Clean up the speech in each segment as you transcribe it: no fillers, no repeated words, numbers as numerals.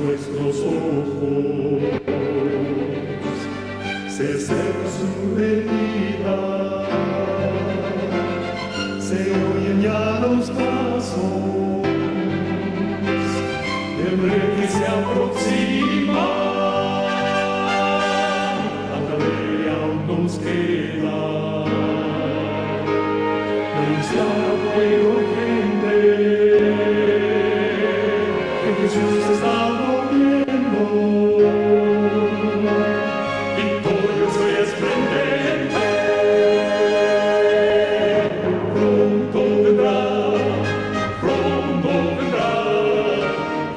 nuestros ojos, se seca su herida, se oyen ya los pasos del rey que se aproxima. Tanta ley aún nos queda, denunciar a pueblo y gente que Jesús está volviendo, victorioso y esplendente. Pronto vendrá,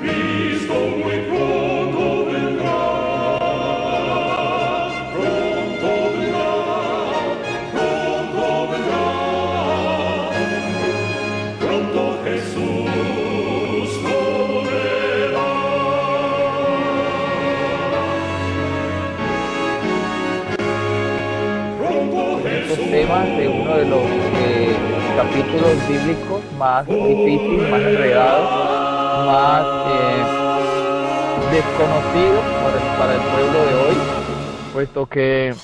Cristo muy pronto vendrá. Pronto vendrá, pronto Jesús volverá. Pronto Estos Jesús. temas de uno de los capítulos bíblicos más difíciles, más enredados, más desconocidos para el pueblo de hoy, puesto que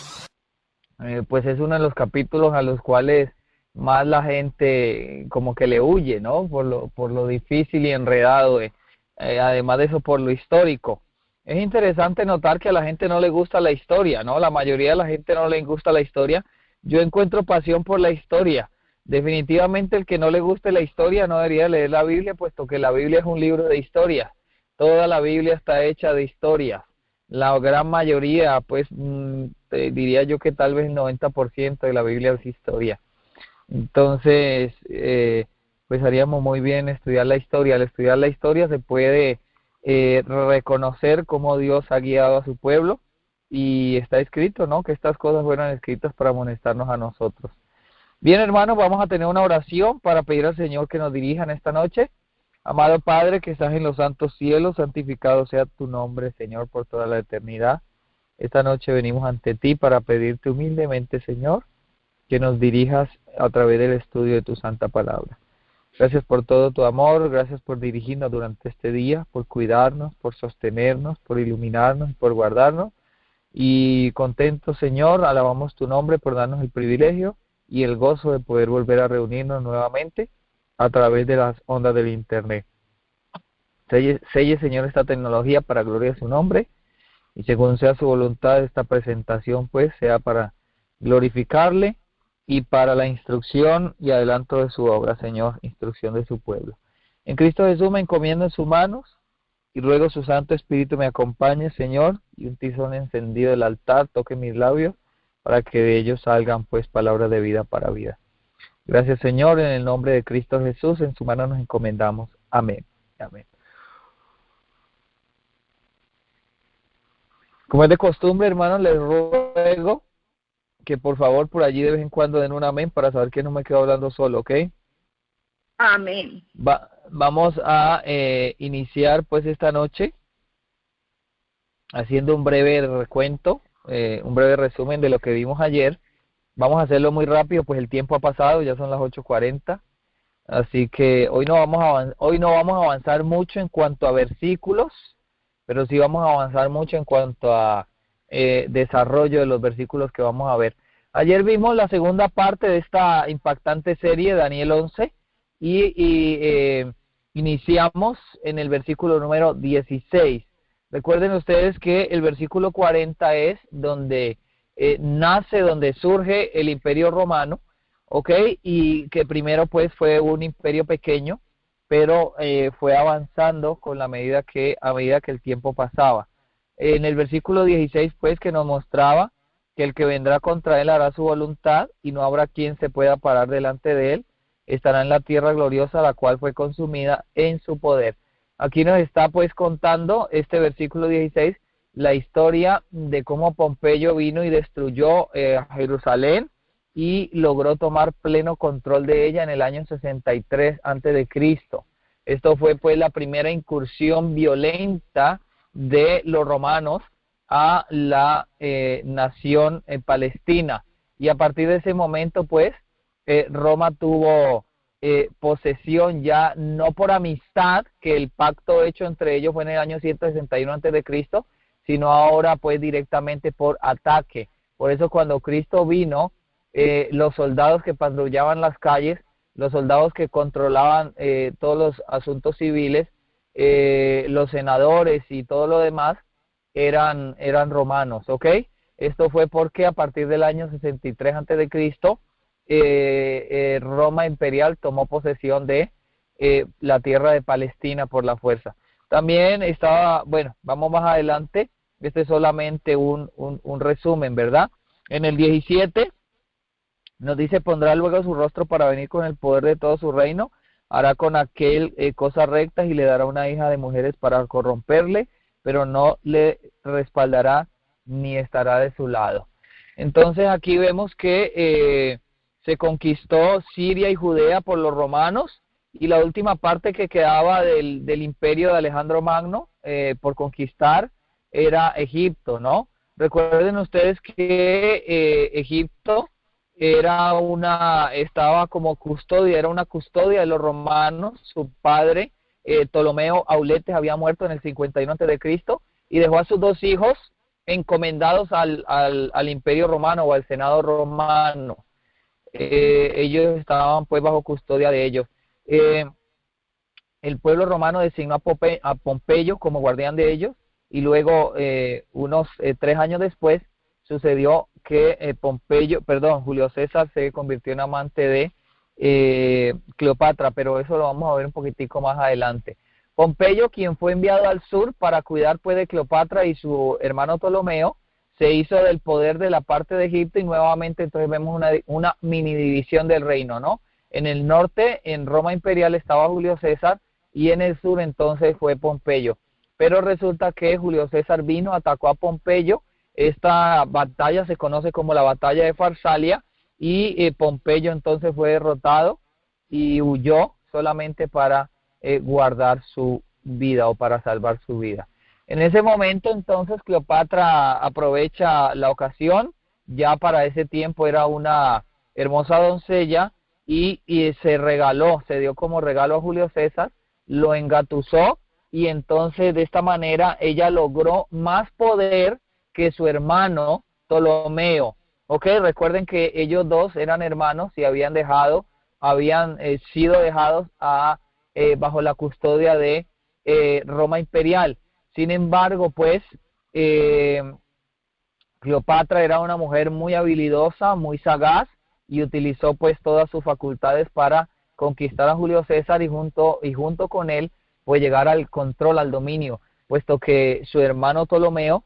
pues es uno de los capítulos a los cuales más la gente como que le huye, ¿no? Por lo difícil y enredado, además de eso por lo histórico. Es interesante notar que a la gente no le gusta la historia, ¿no? La mayoría de la gente no le gusta la historia. Yo encuentro pasión por la historia. Definitivamente el que no le guste la historia no debería leer la Biblia, puesto que la Biblia es un libro de historia. Toda la Biblia está hecha de historia. La gran mayoría, pues diría yo que tal vez el 90% de la Biblia es historia. Entonces, pues haríamos muy bien estudiar la historia. Al estudiar la historia se puede reconocer cómo Dios ha guiado a su pueblo, y está escrito, ¿no?, que estas cosas fueron escritas para amonestarnos a nosotros. Bien, hermanos, vamos a tener una oración para pedir al Señor que nos dirija en esta noche. Amado Padre que estás en los santos cielos, santificado sea tu nombre, Señor, por toda la eternidad. Esta noche venimos ante ti para pedirte humildemente, Señor, que nos dirijas a través del estudio de tu santa palabra. Gracias por todo tu amor, gracias por dirigirnos durante este día, por cuidarnos, por sostenernos, por iluminarnos, por guardarnos. Y contentos, Señor, alabamos tu nombre por darnos el privilegio y el gozo de poder volver a reunirnos nuevamente a través de las ondas del Internet. Selle, Señor, esta tecnología para gloria de su nombre, y según sea su voluntad, esta presentación pues sea para glorificarle y para la instrucción y adelanto de su obra, Señor, instrucción de su pueblo. En Cristo Jesús me encomiendo en sus manos y ruego su Santo Espíritu me acompañe, Señor, y un tizón encendido del altar toque mis labios para que de ellos salgan pues palabras de vida para vida. Gracias, Señor, en el nombre de Cristo Jesús, en su mano nos encomendamos. Amén. Amén. Como es de costumbre, hermanos, les ruego que por favor por allí de vez en cuando den un amén para saber que no me quedo hablando solo, ¿ok? Amén. Vamos a iniciar pues esta noche haciendo un breve recuento, un breve resumen de lo que vimos ayer. Vamos a hacerlo muy rápido, pues el tiempo ha pasado, ya son las 8:40, así que hoy no vamos a avanzar mucho en cuanto a versículos, pero sí vamos a avanzar mucho en cuanto a desarrollo de los versículos que vamos a ver. Ayer vimos la segunda parte de esta impactante serie, Daniel 11, y iniciamos en el versículo número 16. Recuerden ustedes que el versículo 40 es donde donde surge el imperio romano, ¿ok? Y que primero pues fue un imperio pequeño, pero fue avanzando a medida que el tiempo pasaba. En el versículo 16 pues que nos mostraba que el que vendrá contra él hará su voluntad y no habrá quien se pueda parar delante de él, estará en la tierra gloriosa, la cual fue consumida en su poder. Aquí nos está pues contando este versículo 16 la historia de cómo Pompeyo vino y destruyó Jerusalén y logró tomar pleno control de ella en el año 63 a.C. Esto fue pues la primera incursión violenta de los romanos a la nación palestina, y a partir de ese momento pues Roma tuvo posesión ya no por amistad, que el pacto hecho entre ellos fue en el año 161 antes de Cristo, sino ahora pues directamente por ataque. Por eso cuando Cristo vino, los soldados que patrullaban las calles, los soldados que controlaban todos los asuntos civiles, los senadores y todo lo demás eran romanos, ¿ok? Esto fue porque a partir del año 63 antes de Cristo, Roma imperial tomó posesión de la tierra de Palestina por la fuerza. También estaba, bueno, vamos más adelante, este es solamente un resumen, ¿verdad? En el 17 nos dice, pondrá luego su rostro para venir con el poder de todo su reino, hará con aquel cosas rectas y le dará una hija de mujeres para corromperle, pero no le respaldará ni estará de su lado. Entonces aquí vemos que se conquistó Siria y Judea por los romanos, y la última parte que quedaba del imperio de Alejandro Magno por conquistar era Egipto, ¿no? Recuerden ustedes que Egipto estaba como custodia, era una custodia de los romanos. Su padre, Ptolomeo Auletes, había muerto en el 51 a.C. y dejó a sus dos hijos encomendados al imperio romano o al senado romano. Ellos estaban pues bajo custodia de ellos. El pueblo romano designó a Pompeyo como guardián de ellos, y luego unos 3 años después sucedió que Julio César se convirtió en amante de Cleopatra, pero eso lo vamos a ver un poquitico más adelante. Pompeyo, quien fue enviado al sur para cuidar pues de Cleopatra y su hermano Ptolomeo, se hizo del poder de la parte de Egipto, y nuevamente entonces vemos una mini división del reino, ¿no? En el norte, en Roma imperial, estaba Julio César, y en el sur entonces fue Pompeyo. Pero resulta que Julio César vino, atacó a Pompeyo. Esta batalla se conoce como la batalla de Farsalia, y Pompeyo entonces fue derrotado y huyó solamente para guardar su vida o para salvar su vida. En ese momento entonces Cleopatra aprovecha la ocasión, ya para ese tiempo era una hermosa doncella, y se dio como regalo a Julio César, lo engatusó, y entonces de esta manera ella logró más poder que su hermano Ptolomeo. Ok, recuerden que ellos dos eran hermanos y habían sido dejados bajo la custodia de Roma imperial. Sin embargo, pues, Cleopatra era una mujer muy habilidosa, muy sagaz, y utilizó pues todas sus facultades para conquistar a Julio César, y junto con él pues llegar al control, al dominio, puesto que su hermano Ptolomeo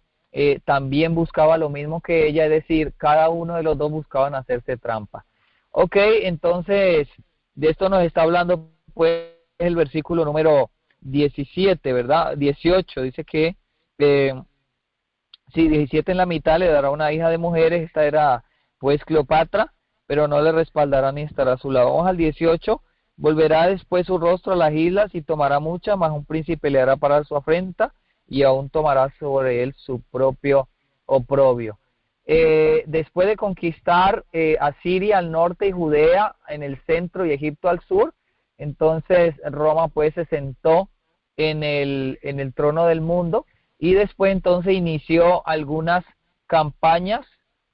también buscaba lo mismo que ella, es decir, cada uno de los dos buscaban hacerse trampa. Ok, entonces de esto nos está hablando pues el versículo número 17, ¿verdad? 18, dice que, 17 en la mitad, le dará una hija de mujeres. Esta era pues Cleopatra, pero no le respaldará ni estará a su lado. Vamos al 18, volverá después su rostro a las islas y tomará mucha, mas un príncipe le hará parar su afrenta, y aún tomará sobre él su propio oprobio. Después de conquistar a Siria al norte y Judea en el centro y Egipto al sur, entonces Roma pues se sentó en el trono del mundo, y después entonces inició algunas campañas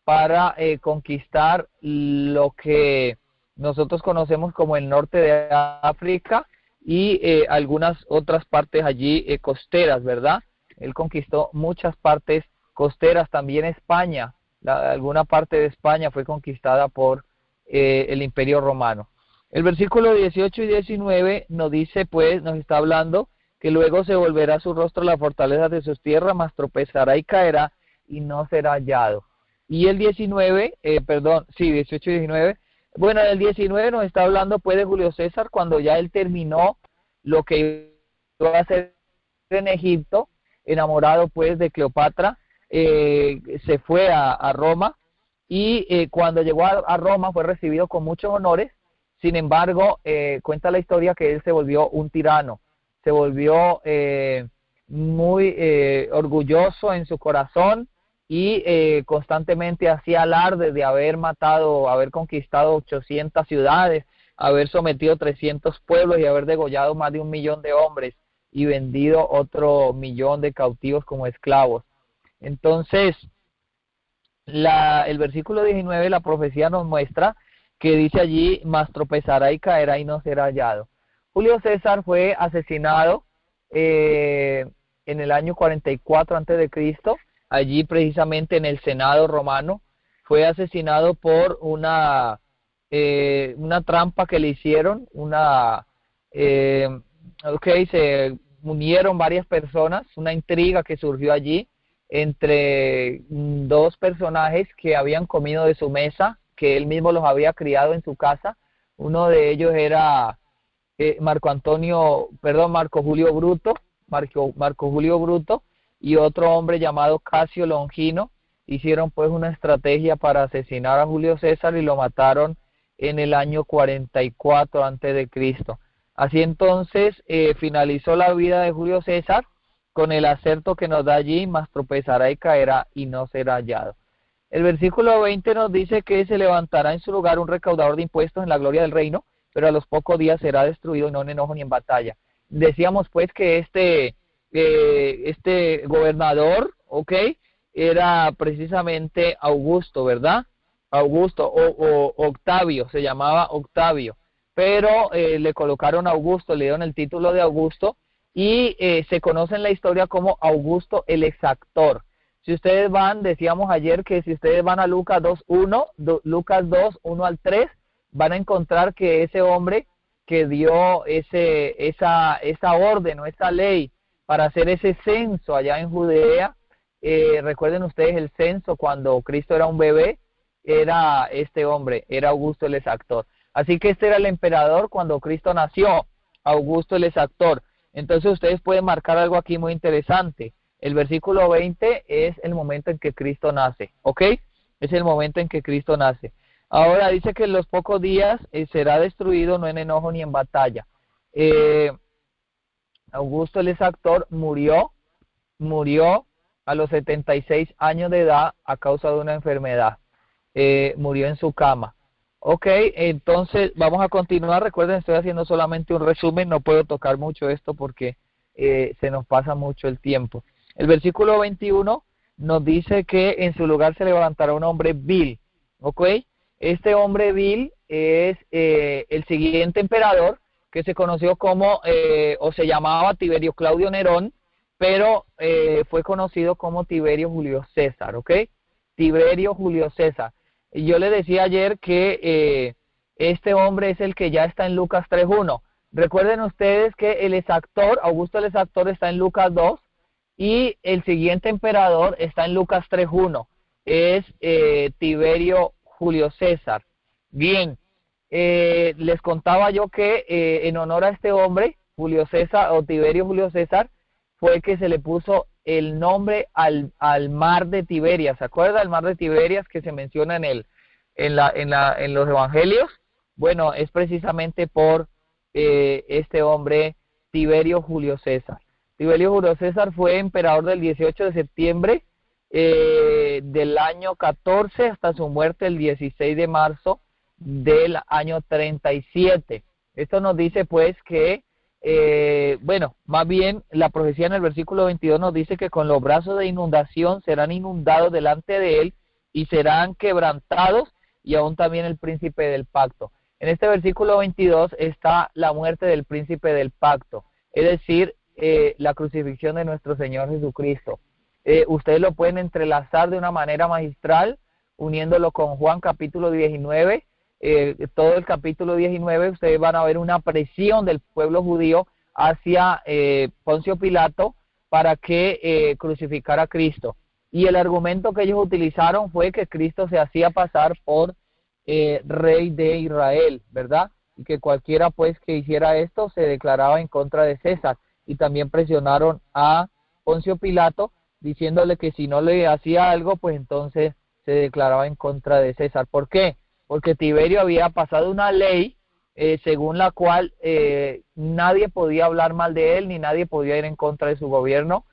para conquistar lo que nosotros conocemos como el norte de África y algunas otras partes allí costeras, ¿verdad? Él conquistó muchas partes costeras, también España, alguna parte de España fue conquistada por el Imperio Romano. El versículo 18 y 19 nos dice, pues, nos está hablando que luego se volverá su rostro a la fortaleza de sus tierras, mas tropezará y caerá y no será hallado. Y el 18 y 19, bueno, el 19 nos está hablando pues de Julio César, cuando ya él terminó lo que iba a hacer en Egipto, enamorado pues de Cleopatra, se fue a Roma, y cuando llegó a Roma fue recibido con muchos honores. Sin embargo, cuenta la historia que él se volvió un tirano, se volvió muy orgulloso en su corazón, y constantemente hacía alarde de haber conquistado 800 ciudades, haber sometido 300 pueblos y haber degollado más de 1.000.000 de hombres y vendido otro 1.000.000 de cautivos como esclavos. Entonces, el versículo 19, la profecía nos muestra que dice allí, mas tropezará y caerá y no será hallado. Julio César fue asesinado en el año 44 antes de Cristo, allí precisamente en el Senado romano. Fue asesinado por una trampa que le hicieron, se unieron varias personas, una intriga que surgió allí entre dos personajes que habían comido de su mesa, que él mismo los había criado en su casa. Uno de ellos era Marco Julio Bruto, y otro hombre llamado Casio Longino. Hicieron pues una estrategia para asesinar a Julio César y lo mataron en el año 44 antes de Cristo. Así entonces finalizó la vida de Julio César con el acerto que nos da allí, mas tropezará y caerá y no será hallado. El versículo 20 nos dice que se levantará en su lugar un recaudador de impuestos en la gloria del reino, pero a los pocos días será destruido, no en enojo ni en batalla. Decíamos pues que este gobernador, era precisamente Augusto, ¿verdad? Augusto o Octavio, se llamaba Octavio, pero le colocaron Augusto, le dieron el título de Augusto y se conoce en la historia como Augusto el exactor. Si ustedes decíamos ayer que si ustedes van a Lucas 2:1, Lucas 2:1 al 3, van a encontrar que ese hombre que dio esa orden o esa ley para hacer ese censo allá en Judea, recuerden ustedes el censo cuando Cristo era un bebé, era este hombre, era Augusto el exactor. Así que este era el emperador cuando Cristo nació, Augusto el exactor. Entonces ustedes pueden marcar algo aquí muy interesante. El versículo 20 es el momento en que Cristo nace, ¿ok? Es el momento en que Cristo nace. Ahora dice que en los pocos días será destruido, no en enojo ni en batalla. Augusto el exactor murió a los 76 años de edad a causa de una enfermedad. Murió en su cama. Ok, entonces vamos a continuar. Recuerden, estoy haciendo solamente un resumen, no puedo tocar mucho esto porque se nos pasa mucho el tiempo. El versículo 21 nos dice que en su lugar se levantará un hombre vil. Ok, este hombre vil es el siguiente emperador que se conoció como, o se llamaba Tiberio Claudio Nerón, pero fue conocido como Tiberio Julio César, ¿ok? Tiberio Julio César. Y yo le decía ayer que este hombre es el que ya está en Lucas 3:1. Recuerden ustedes que el exactor, Augusto el exactor, está en Lucas 2 y el siguiente emperador está en Lucas 3:1. Es Tiberio Julio César. Bien, les contaba yo que en honor a este hombre, Julio César o Tiberio Julio César, fue que se le puso el nombre al mar de Tiberias. ¿Se acuerda el mar de Tiberias que se menciona en los evangelios? Bueno, es precisamente por este hombre, Tiberio Julio César. Tiberio Julio César fue emperador del 18 de septiembre del año 14 hasta su muerte el 16 de marzo del año 37. Esto nos dice pues que más bien la profecía en el versículo 22 nos dice que con los brazos de inundación serán inundados delante de él y serán quebrantados, y aún también el príncipe del pacto. En este versículo 22 está la muerte del príncipe del pacto, es decir, la crucifixión de nuestro Señor Jesucristo. Ustedes lo pueden entrelazar de una manera magistral, uniéndolo con Juan capítulo 19, todo el capítulo 19, ustedes van a ver una presión del pueblo judío hacia Poncio Pilato para que crucificara a Cristo. Y el argumento que ellos utilizaron fue que Cristo se hacía pasar por rey de Israel, ¿verdad? Y que cualquiera pues que hiciera esto se declaraba en contra de César. Y también presionaron a Poncio Pilato diciéndole que si no le hacía algo, pues entonces se declaraba en contra de César. ¿Por qué? Porque Tiberio había pasado una ley según la cual nadie podía hablar mal de él, ni nadie podía ir en contra de su gobierno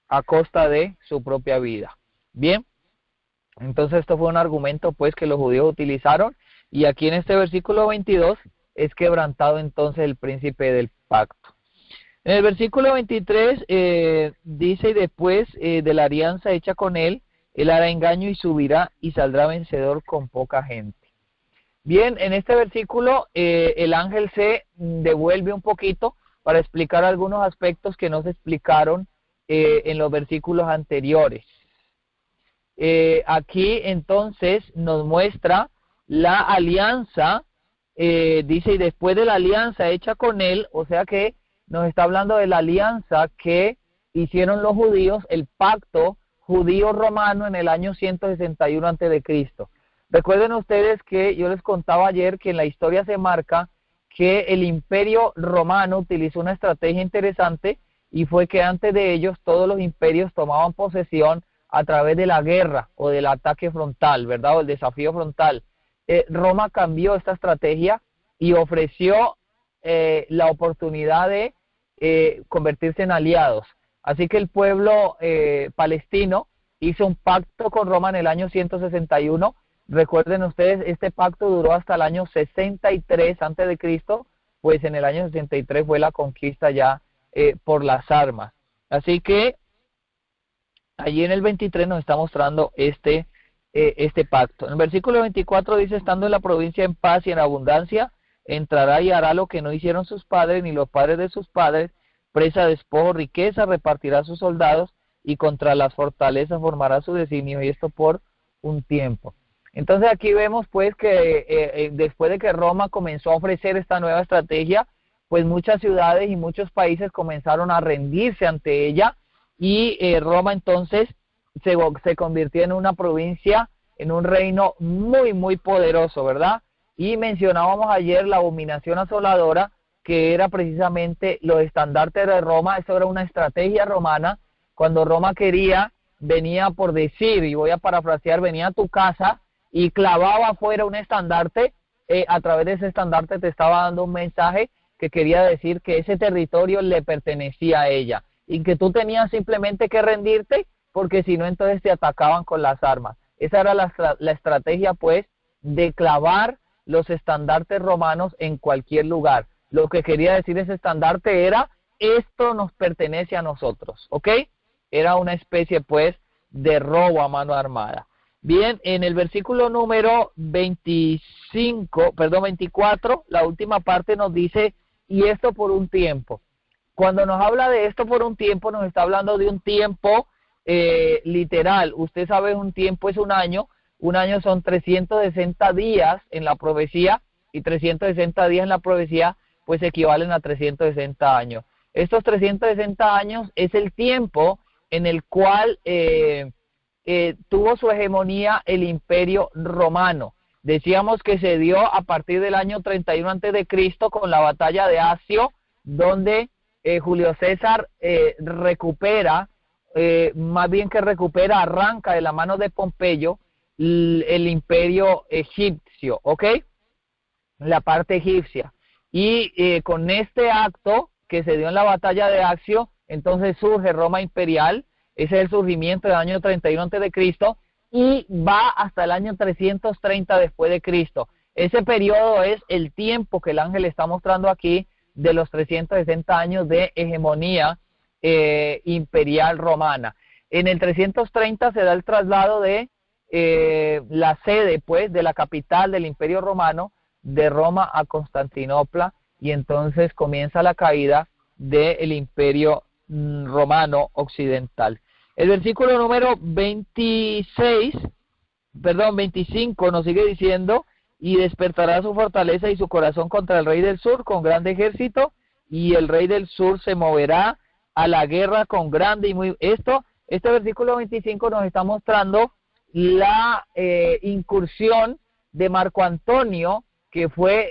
a costa de su propia vida. Bien, entonces esto fue un argumento pues que los judíos utilizaron, Y aquí en este versículo 22 es quebrantado entonces el príncipe del pacto. En el versículo 23 dice, y después de la alianza hecha con él hará engaño y subirá y saldrá vencedor con poca gente. Bien, en este versículo el ángel se devuelve un poquito para explicar algunos aspectos que no se explicaron en los versículos anteriores. Aquí entonces nos muestra la alianza, dice, y después de la alianza hecha con él, o sea que nos está hablando de la alianza que hicieron los judíos, el pacto judío-romano en el año 161 a.C. Recuerden ustedes que yo les contaba ayer que en la historia se marca que el imperio romano utilizó una estrategia interesante y fue que antes de ellos todos los imperios tomaban posesión a través de la guerra o del ataque frontal, ¿verdad? O el desafío frontal. Roma cambió esta estrategia y ofreció la oportunidad de convertirse en aliados. Así que el pueblo palestino hizo un pacto con Roma en el año 161. Recuerden ustedes, este pacto duró hasta el año 63 a.C., pues en el año 63 fue la conquista ya por las armas. Así que allí en el 23 nos está mostrando este pacto. En el versículo 24 dice, estando en la provincia en paz y en abundancia, entrará y hará lo que no hicieron sus padres ni los padres de sus padres, presa, despojo, riqueza, repartirá sus soldados y contra las fortalezas formará su designio, y esto por un tiempo. Entonces aquí vemos pues que después de que Roma comenzó a ofrecer esta nueva estrategia, pues muchas ciudades y muchos países comenzaron a rendirse ante ella, y Roma entonces se convirtió en una provincia, en un reino muy, muy poderoso, ¿verdad? Y mencionábamos ayer la abominación asoladora, que era precisamente los estandartes de Roma. Eso era una estrategia romana. Cuando Roma quería, venía por decir, y voy a parafrasear, venía a tu casa y clavaba afuera un estandarte. A través de ese estandarte te estaba dando un mensaje que quería decir que ese territorio le pertenecía a ella y que tú tenías simplemente que rendirte, porque si no entonces te atacaban con las armas. Esa era la estrategia pues de clavar los estandartes romanos en cualquier lugar. Lo que quería decir ese estandarte era, esto nos pertenece a nosotros, ¿ok? Era una especie pues de robo a mano armada. Bien, en el versículo número 24, la última parte nos dice, y esto por un tiempo. Cuando nos habla de esto por un tiempo, nos está hablando de un tiempo literal. Usted sabe, un tiempo es un año son 360 días en la profecía, y 360 días en la profecía pues equivalen a 360 años. Estos 360 años es el tiempo en el cual tuvo su hegemonía el imperio romano. Decíamos que se dio a partir del año 31 a.C. con la batalla de Accio, donde Julio César recupera, arranca de la mano de Pompeyo el imperio egipcio, ¿ok? La parte egipcia. Y con este acto que se dio en la batalla de Accio, entonces surge Roma imperial. Ese es el surgimiento del año 31 a.C. y va hasta el año 330 después de Cristo. Ese periodo es el tiempo que el ángel está mostrando aquí de los 360 años de hegemonía imperial romana. En el 330 se da el traslado de la sede pues de la capital del imperio romano de Roma a Constantinopla, y entonces comienza la caída del imperio romano occidental. El versículo número 25 nos sigue diciendo, y despertará su fortaleza y su corazón contra el rey del sur con grande ejército, y el rey del sur se moverá a la guerra con grande y muy... Este versículo 25 nos está mostrando la incursión de Marco Antonio, que fue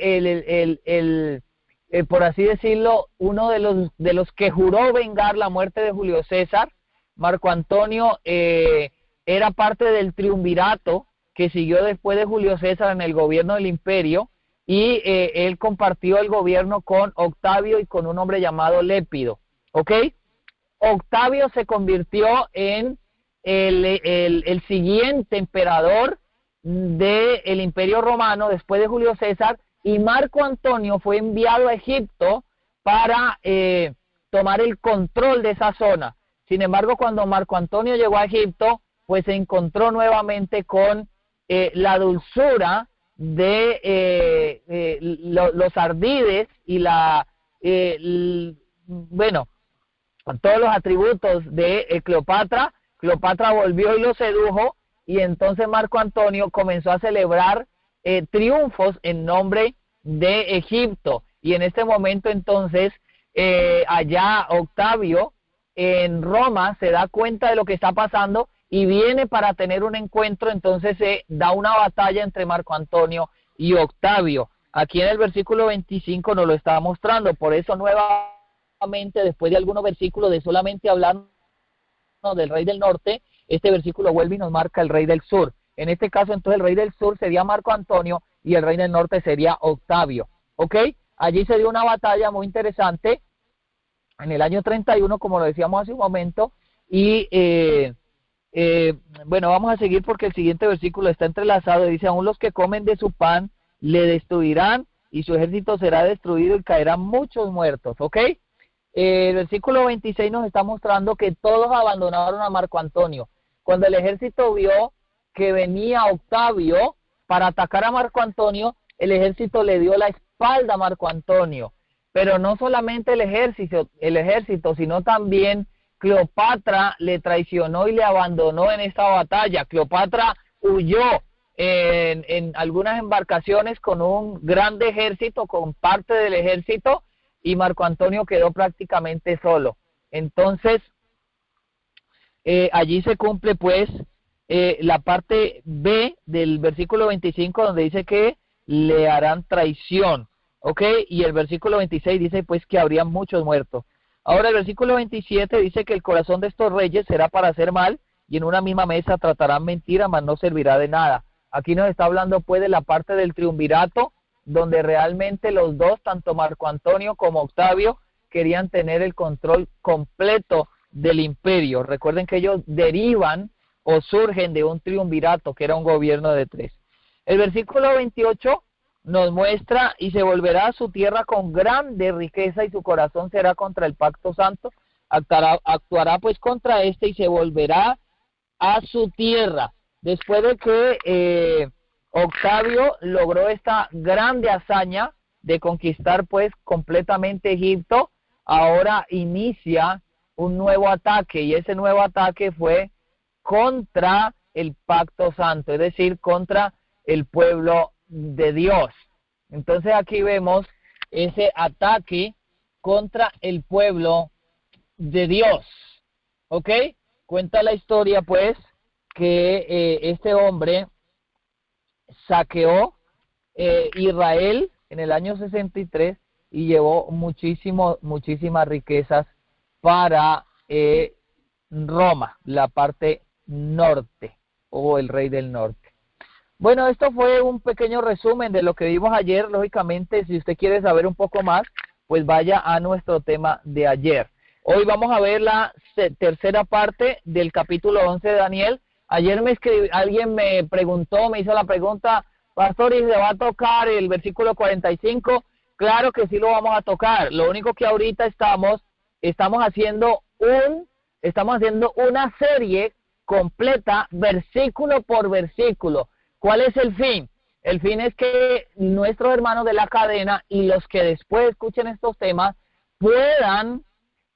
por así decirlo, uno de los que juró vengar la muerte de Julio César. Marco Antonio era parte del triunvirato que siguió después de Julio César en el gobierno del imperio, y él compartió el gobierno con Octavio y con un hombre llamado Lépido, ¿ok? Octavio se convirtió en el siguiente emperador del Imperio Romano después de Julio César, y Marco Antonio fue enviado a Egipto para tomar el control de esa zona. Sin embargo, cuando Marco Antonio llegó a Egipto, pues se encontró nuevamente con la dulzura de los ardides y bueno, todos los atributos de Cleopatra. Cleopatra volvió y lo sedujo, y entonces Marco Antonio comenzó a celebrar triunfos en nombre de Egipto. Y en este momento entonces allá Octavio en Roma se da cuenta de lo que está pasando y viene para tener un encuentro. Entonces se da una batalla entre Marco Antonio y Octavio. Aquí en el versículo 25 nos lo está mostrando. Por eso nuevamente, después de algunos versículos de solamente hablar del rey del norte, este versículo vuelve y nos marca el rey del sur. En este caso entonces el rey del sur sería Marco Antonio y el rey del norte sería Octavio. ¿Ok? Allí se dio una batalla muy interesante en el año 31, como lo decíamos hace un momento, y bueno, vamos a seguir porque el siguiente versículo está entrelazado. Dice: aún los que comen de su pan le destruirán, y su ejército será destruido y caerán muchos muertos. ¿Ok? El versículo 26 nos está mostrando que todos abandonaron a Marco Antonio. Cuando el ejército vio que venía Octavio para atacar a Marco Antonio, el ejército le dio la espalda a Marco Antonio. Pero no solamente el ejército, sino también Cleopatra le traicionó y le abandonó en esta batalla. Cleopatra huyó en algunas embarcaciones con un grande ejército, con parte del ejército, y Marco Antonio quedó prácticamente solo. Entonces, allí se cumple pues la parte B del versículo 25, donde dice que le harán traición. ¿Ok? Y el versículo 26 dice pues que habrían muchos muertos. Ahora el versículo 27 dice que el corazón de estos reyes será para hacer mal, y en una misma mesa tratarán mentira, mas no servirá de nada. Aquí nos está hablando pues de la parte del triunvirato, donde realmente los dos, tanto Marco Antonio como Octavio, querían tener el control completo del imperio. Recuerden que ellos derivan o surgen de un triunvirato, que era un gobierno de tres. El versículo 28 nos muestra: y se volverá a su tierra con grande riqueza, y su corazón será contra el pacto santo, actuará pues contra este y se volverá a su tierra. Después de que Octavio logró esta grande hazaña de conquistar pues completamente Egipto, ahora inicia un nuevo ataque, y ese nuevo ataque fue contra el pacto santo, es decir, contra el pueblo de Dios. Entonces aquí vemos ese ataque contra el pueblo de Dios. ¿Ok? Cuenta la historia pues que este hombre saqueó Israel en el año 63 y llevó muchísimas riquezas para Roma, la parte norte, o el rey del norte. Bueno, esto fue un pequeño resumen de lo que vimos ayer. Lógicamente, si usted quiere saber un poco más, pues vaya a nuestro tema de ayer. Hoy vamos a ver la tercera parte del capítulo 11 de Daniel. Ayer alguien me preguntó, me hizo la pregunta: pastor, ¿y se va a tocar el versículo 45? Claro que sí lo vamos a tocar. Lo único que ahorita estamos haciendo una serie completa, versículo por versículo. ¿Cuál es el fin? El fin es que nuestros hermanos de la cadena y los que después escuchen estos temas puedan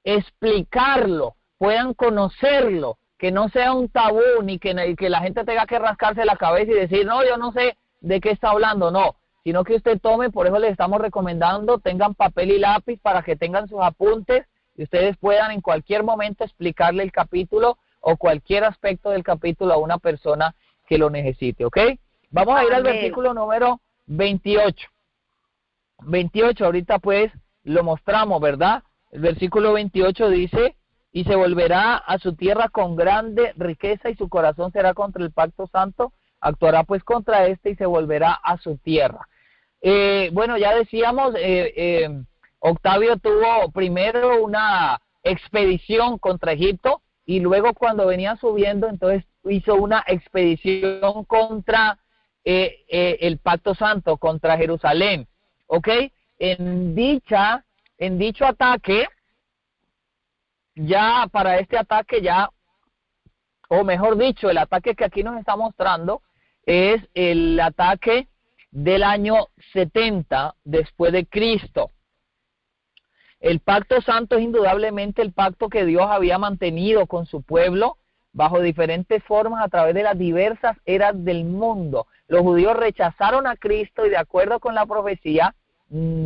explicarlo, puedan conocerlo, que no sea un tabú, ni que la gente tenga que rascarse la cabeza y decir: no, yo no sé de qué está hablando. No, sino que usted tome, por eso les estamos recomendando, tengan papel y lápiz para que tengan sus apuntes y ustedes puedan en cualquier momento explicarle el capítulo o cualquier aspecto del capítulo a una persona que lo necesite. ¿Ok? Vamos a ir al versículo número 28. 28, ahorita pues lo mostramos, ¿verdad? El versículo 28 dice: y se volverá a su tierra con grande riqueza, y su corazón será contra el pacto santo, actuará pues contra este y se volverá a su tierra. Bueno, ya decíamos, Octavio tuvo primero una expedición contra Egipto, y luego cuando venía subiendo, entonces hizo una expedición contra el pacto santo contra Jerusalén, ¿ok? En dicho ataque, ya para este ataque ya, o mejor dicho, el ataque que aquí nos está mostrando es el ataque del año 70 después de Cristo. El pacto santo es indudablemente el pacto que Dios había mantenido con su pueblo bajo diferentes formas a través de las diversas eras del mundo. Los judíos rechazaron a Cristo y de acuerdo con la profecía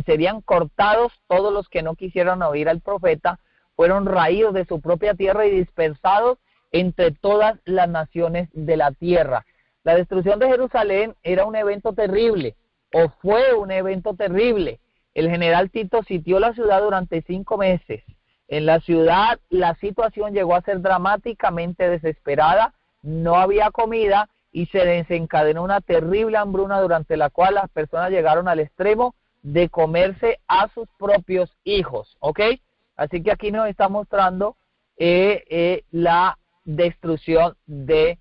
serían cortados todos los que no quisieron oír al profeta, fueron raídos de su propia tierra y dispersados entre todas las naciones de la tierra. La destrucción de Jerusalén era un evento terrible, o fue un evento terrible. El general Tito sitió la ciudad durante 5 meses. En la ciudad la situación llegó a ser dramáticamente desesperada, no había comida y se desencadenó una terrible hambruna durante la cual las personas llegaron al extremo de comerse a sus propios hijos, ¿ok? Así que aquí nos está mostrando la destrucción de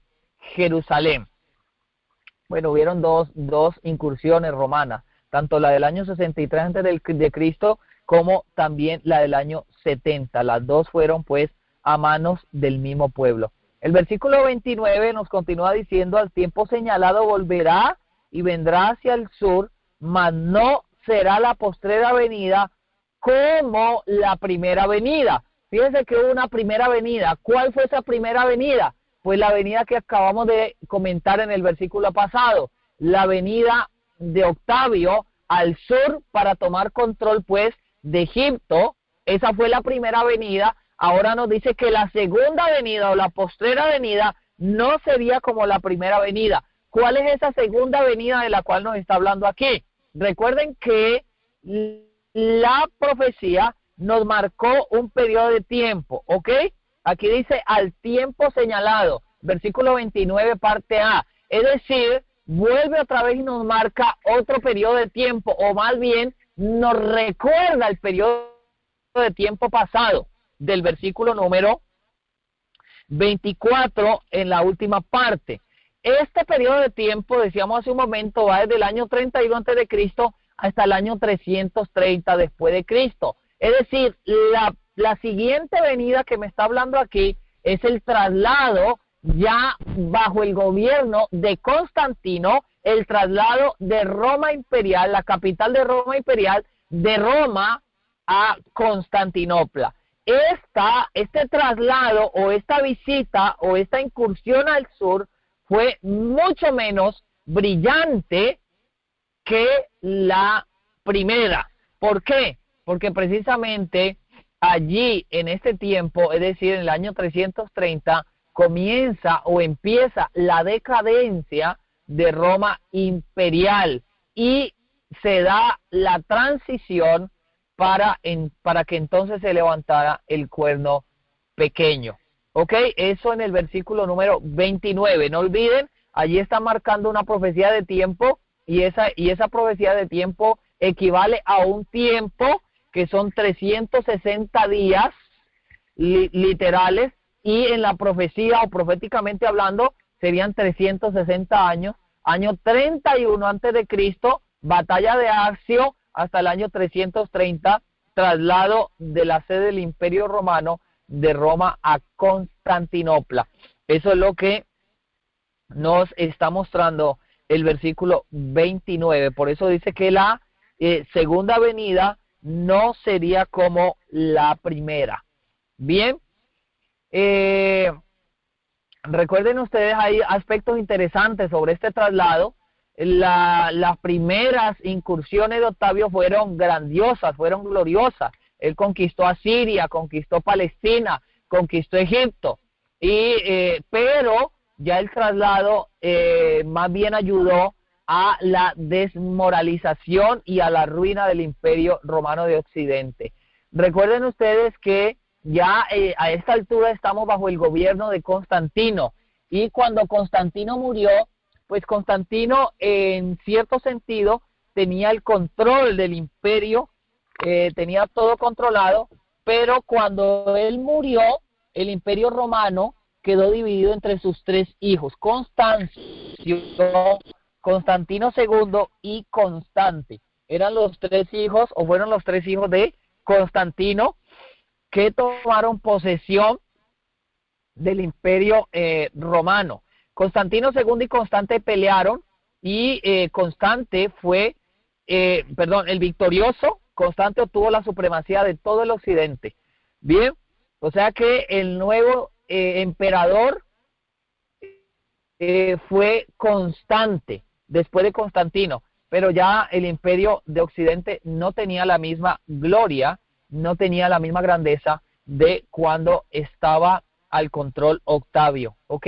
Jerusalén. Bueno, hubieron dos incursiones romanas, tanto la del año 63 antes de Cristo como también la del año 70. Las dos fueron pues a manos del mismo pueblo. El versículo 29 nos continúa diciendo: al tiempo señalado volverá y vendrá hacia el sur, mas no será la postrera venida como la primera venida. Fíjense que hubo una primera venida. ¿Cuál fue esa primera venida? Pues la venida que acabamos de comentar en el versículo pasado, la venida de Octavio al sur para tomar control pues de Egipto. Esa fue la primera venida. Ahora nos dice que la segunda venida o la postrera venida no sería como la primera venida. ¿Cuál es esa segunda venida de la cual nos está hablando aquí? Recuerden que la profecía nos marcó un periodo de tiempo, ¿ok? Aquí dice al tiempo señalado, versículo 29, parte A. Es decir, vuelve otra vez y nos marca otro periodo de tiempo, o más bien nos recuerda el periodo de tiempo pasado, del versículo número 24 en la última parte. Este periodo de tiempo, decíamos hace un momento, va desde el año 31 antes de Cristo hasta el año 330 después de Cristo. Es decir, la siguiente venida que me está hablando aquí es el traslado ya bajo el gobierno de Constantino, el traslado de Roma imperial, la capital de Roma imperial, de Roma a Constantinopla. Este traslado o esta visita o esta incursión al sur fue mucho menos brillante que la primera. ¿Por qué? Porque precisamente allí en este tiempo, es decir, en el año 330, comienza o empieza la decadencia de Roma imperial y se da la transición para que entonces se levantara el cuerno pequeño. ¿Ok? Eso en el versículo número 29. No olviden, allí está marcando una profecía de tiempo y esa profecía de tiempo equivale a un tiempo que son 360 días literales, y en la profecía o proféticamente hablando serían 360 años. Año 31 antes de Cristo, batalla de Accio, hasta el año 330, traslado de la sede del Imperio Romano de Roma a Constantinopla. Eso es lo que nos está mostrando el versículo 29. Por eso dice que la segunda venida no sería como la primera. Bien, recuerden ustedes, hay aspectos interesantes sobre este traslado. Las primeras incursiones de Octavio fueron grandiosas, fueron gloriosas. Él conquistó a Siria, conquistó Palestina, conquistó Egipto, pero ya el traslado más bien ayudó a la desmoralización y a la ruina del Imperio Romano de Occidente. Recuerden ustedes que ya a esta altura estamos bajo el gobierno de Constantino, y cuando Constantino murió, pues Constantino en cierto sentido tenía el control del imperio, tenía todo controlado, pero cuando él murió, el Imperio Romano quedó dividido entre sus tres hijos, Constancio, Constantino II y Constante. Eran los tres hijos, o fueron los tres hijos de Constantino, que tomaron posesión del imperio romano. Constantino II y Constante pelearon, y Constante fue, el victorioso. Constante obtuvo la supremacía de todo el occidente. Bien, o sea que el nuevo emperador fue Constante, después de Constantino, pero ya el imperio de Occidente no tenía la misma gloria, no tenía la misma grandeza de cuando estaba al control Octavio, ¿ok?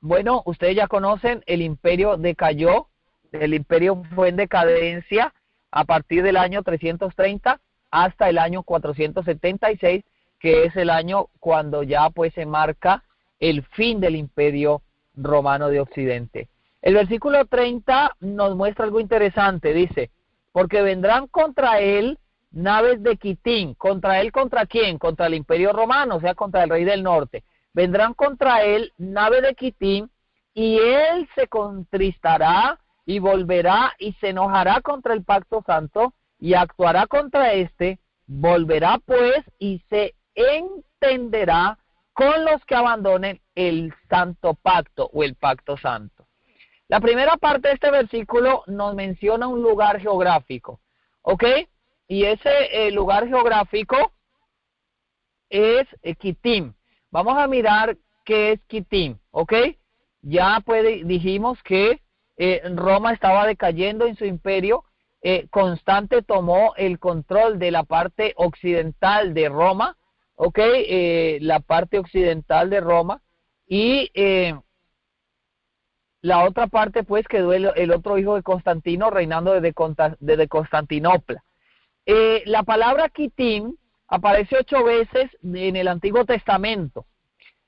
Bueno, ustedes ya conocen, el imperio decayó, el imperio fue en decadencia a partir del año 330 hasta el año 476, que es el año cuando ya pues se marca el fin del imperio romano de Occidente. El versículo 30 nos muestra algo interesante, dice, porque vendrán contra él naves de Quitín. ¿Contra él contra quién? Contra el imperio romano, o sea, contra el rey del norte. Vendrán contra él naves de Quitín, y él se contristará y volverá y se enojará contra el pacto santo y actuará contra este, volverá pues y se entenderá con los que abandonen el santo pacto o el pacto santo. La primera parte de este versículo nos menciona un lugar geográfico, ¿ok? Y ese lugar geográfico es Quitim. Vamos a mirar qué es Quitim, ¿ok? Ya pues dijimos que Roma estaba decayendo en su imperio. Constante tomó el control de la parte occidental de Roma, ¿ok? La parte occidental de Roma, y la otra parte pues quedó el otro hijo de Constantino reinando desde Constantinopla. La palabra Quitim aparece 8 veces en el Antiguo Testamento.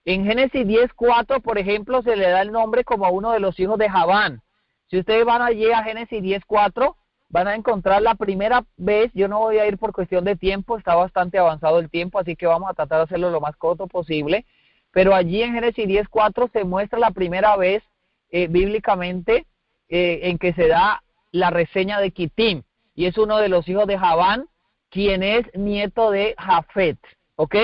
En Génesis 10:4, por ejemplo, se le da el nombre como a uno de los hijos de Javán. Si ustedes van allí a Génesis 10:4, van a encontrar la primera vez. Yo no voy a ir por cuestión de tiempo, está bastante avanzado el tiempo, así que vamos a tratar de hacerlo lo más corto posible. Pero allí en Génesis 10:4 se muestra la primera vez bíblicamente en que se da la reseña de Quitim, y es uno de los hijos de Javán, quien es nieto de Jafet, ¿ok?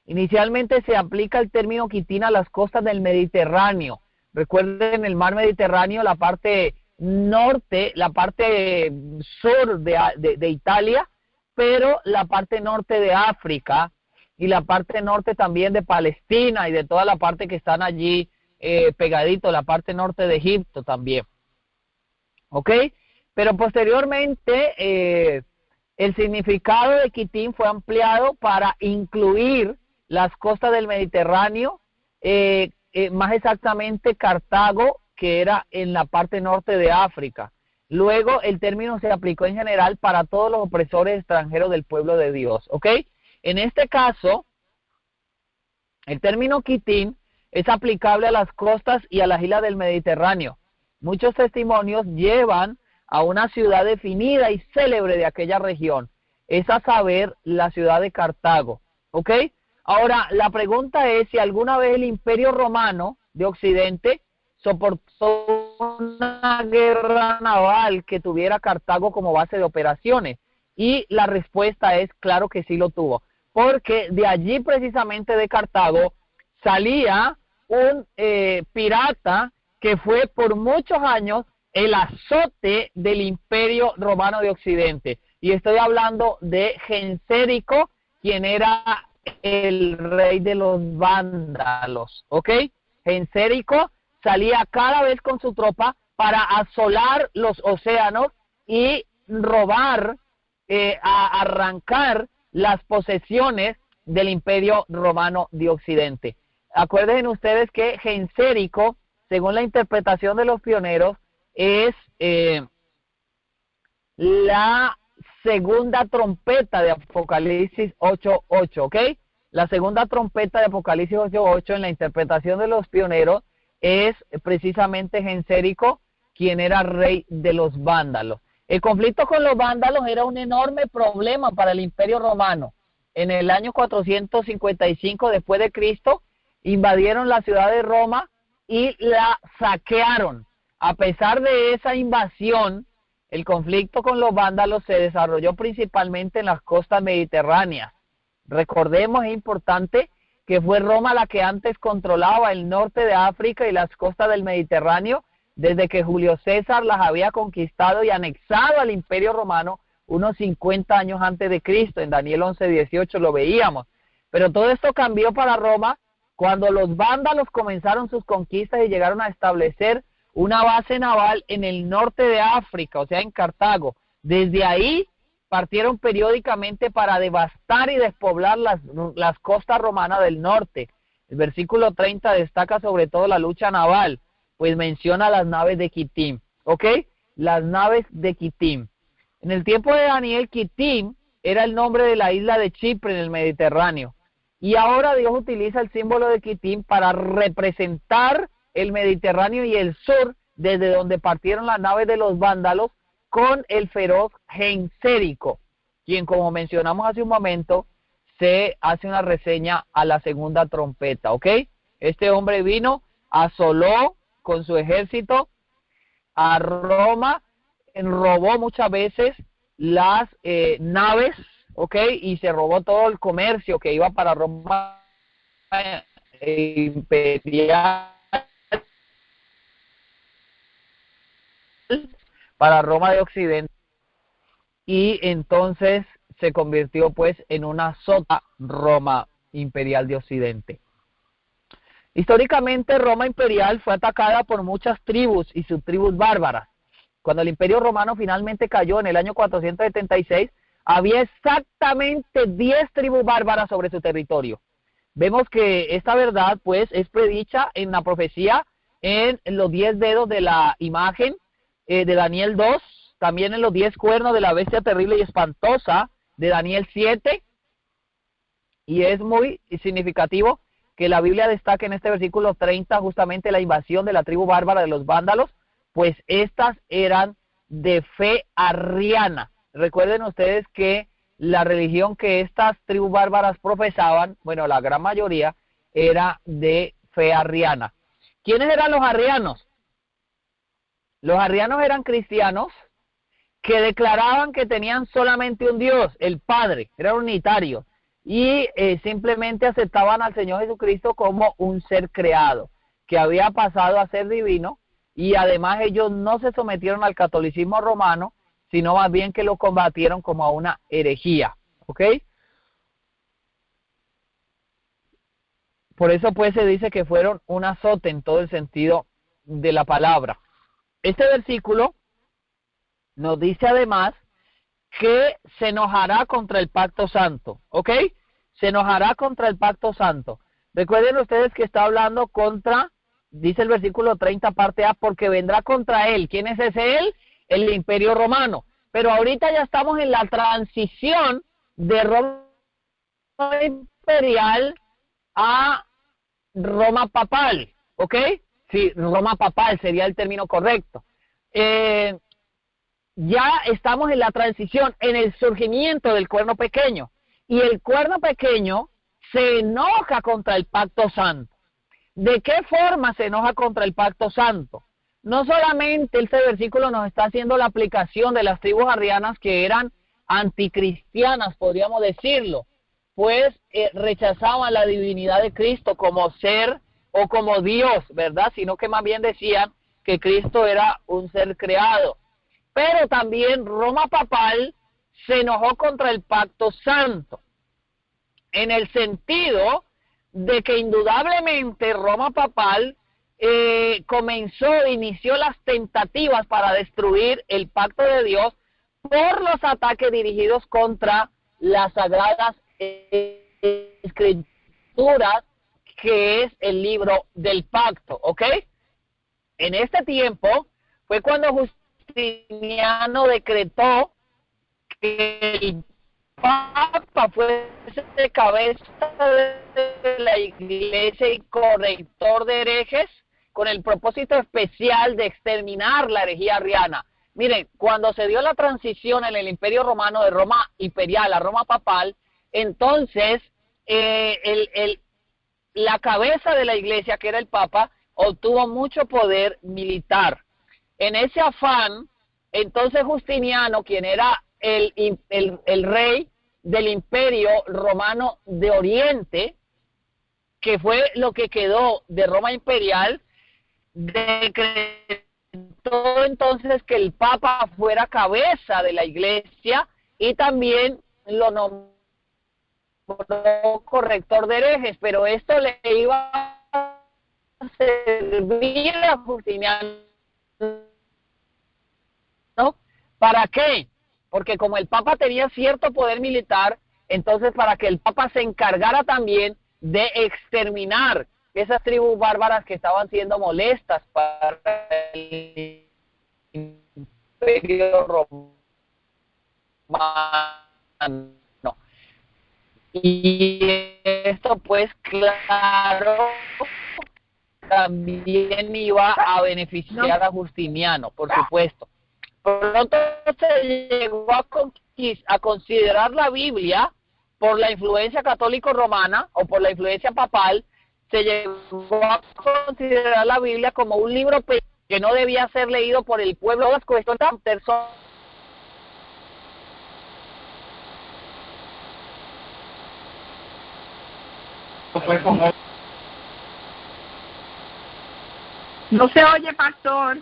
Inicialmente se aplica el término Quitim a las costas del Mediterráneo. Recuerden, el mar Mediterráneo, la parte norte, la parte sur de Italia, pero la parte norte de África y la parte norte también de Palestina y de toda la parte que están allí pegadito, la parte norte de Egipto también. ¿Ok? Pero posteriormente el significado de Quitim fue ampliado para incluir las costas del Mediterráneo, más exactamente Cartago, que era en la parte norte de África. Luego el término se aplicó en general para todos los opresores extranjeros del pueblo de Dios, ¿ok? En este caso, el término Quitim es aplicable a las costas y a las islas del Mediterráneo. Muchos testimonios llevan a una ciudad definida y célebre de aquella región, es a saber, la ciudad de Cartago, ¿ok? Ahora, la pregunta es si alguna vez el Imperio Romano de Occidente soportó una guerra naval que tuviera Cartago como base de operaciones. Y la respuesta es claro que sí lo tuvo, porque de allí precisamente de Cartago salía un pirata que fue por muchos años el azote del Imperio Romano de Occidente. Y estoy hablando de Gensérico, quien era el rey de los vándalos, ¿ok? Gensérico salía cada vez con su tropa para asolar los océanos y robar, arrancar las posesiones del Imperio Romano de Occidente. Acuérdense ustedes que Gensérico, según la interpretación de los pioneros, es la segunda trompeta de Apocalipsis 8:8, ¿ok? La segunda trompeta de Apocalipsis 8:8 en la interpretación de los pioneros es precisamente Gensérico, quien era rey de los vándalos. El conflicto con los vándalos era un enorme problema para el Imperio Romano. En el año 455 después de Cristo, invadieron la ciudad de Roma y la saquearon. A pesar de esa invasión, el conflicto con los vándalos se desarrolló principalmente en las costas mediterráneas. Recordemos, es importante, que fue Roma la que antes controlaba el norte de África y las costas del Mediterráneo, desde que Julio César las había conquistado y anexado al Imperio Romano unos 50 años antes de Cristo. En Daniel 11:18 lo veíamos. Pero todo esto cambió para Roma cuando los vándalos comenzaron sus conquistas y llegaron a establecer una base naval en el norte de África, o sea, en Cartago. Desde ahí partieron periódicamente para devastar y despoblar las costas romanas del norte. El versículo 30 destaca sobre todo la lucha naval, pues menciona las naves de Quitim, ¿ok? Las naves de Quitim. En el tiempo de Daniel, Quitim era el nombre de la isla de Chipre en el Mediterráneo. Y ahora Dios utiliza el símbolo de Quitim para representar el Mediterráneo y el sur, desde donde partieron las naves de los vándalos, con el feroz Gensérico, quien, como mencionamos hace un momento, se hace una reseña a la segunda trompeta, ¿ok? Este hombre vino, asoló con su ejército a Roma, robó muchas veces las naves, ¿ok? Y se robó todo el comercio que iba para Roma imperial, para Roma de Occidente, y entonces se convirtió pues en una sota Roma imperial de Occidente. Históricamente Roma imperial fue atacada por muchas tribus y subtribus bárbaras. Cuando el Imperio Romano finalmente cayó en el año 476, había exactamente 10 tribus bárbaras sobre su territorio. Vemos que esta verdad pues es predicha en la profecía en los 10 dedos de la imagen de Daniel 2, también en los 10 cuernos de la bestia terrible y espantosa de Daniel 7, y es muy significativo que la Biblia destaque en este versículo 30 justamente la invasión de la tribu bárbara de los vándalos, pues estas eran de fe arriana. Recuerden ustedes que la religión que estas tribus bárbaras profesaban, bueno, la gran mayoría, era de fe arriana. ¿Quiénes eran los arrianos? Los arrianos eran cristianos que declaraban que tenían solamente un Dios, el Padre, eran unitarios, y simplemente aceptaban al Señor Jesucristo como un ser creado, que había pasado a ser divino, y además ellos no se sometieron al catolicismo romano, sino más bien que lo combatieron como a una herejía, ¿ok? Por eso pues se dice que fueron un azote en todo el sentido de la palabra. Este versículo nos dice además que se enojará contra el pacto santo, ¿ok? Se enojará contra el pacto santo. Recuerden ustedes que está hablando contra, dice el versículo 30 parte A, porque vendrá contra él. ¿Quién es ese él? El Imperio Romano. Pero ahorita ya estamos en la transición de Roma imperial a Roma papal, ¿ok? Sí, Roma papal sería el término correcto. Ya estamos en la transición, en el surgimiento del cuerno pequeño. Y el cuerno pequeño se enoja contra el pacto santo. ¿De qué forma se enoja contra el pacto santo? No solamente este versículo nos está haciendo la aplicación de las tribus arrianas que eran anticristianas, podríamos decirlo, pues rechazaban la divinidad de Cristo como ser o como Dios, ¿verdad? Sino que más bien decían que Cristo era un ser creado. Pero también Roma papal se enojó contra el pacto santo, en el sentido de que indudablemente Roma papal inició las tentativas para destruir el pacto de Dios por los ataques dirigidos contra las sagradas escrituras, que es el libro del pacto, ¿ok? En este tiempo fue cuando Justiniano decretó que el Papa fuese cabeza de la iglesia y corrector de herejes, con el propósito especial de exterminar la herejía arriana. Miren, cuando se dio la transición en el Imperio Romano de Roma imperial a Roma papal, entonces la cabeza de la iglesia, que era el Papa, obtuvo mucho poder militar. En ese afán, entonces Justiniano, quien era el rey del Imperio Romano de Oriente, que fue lo que quedó de Roma imperial, decretó entonces que el Papa fuera cabeza de la Iglesia y también lo nombró corrector de herejes, pero esto le iba a servir a Justiniano, ¿no? ¿Para qué? Porque como el Papa tenía cierto poder militar, entonces para que el Papa se encargara también de exterminar esas tribus bárbaras que estaban siendo molestas para el Imperio Romano. Y esto pues claro también iba a beneficiar a Justiniano, por supuesto. Pronto se llegó a considerar la Biblia por la influencia católico-romana o por la influencia papal, se llegó a considerar la Biblia como un libro que no debía ser leído por el pueblo vasco. Esto tan personal. No se oye, pastor.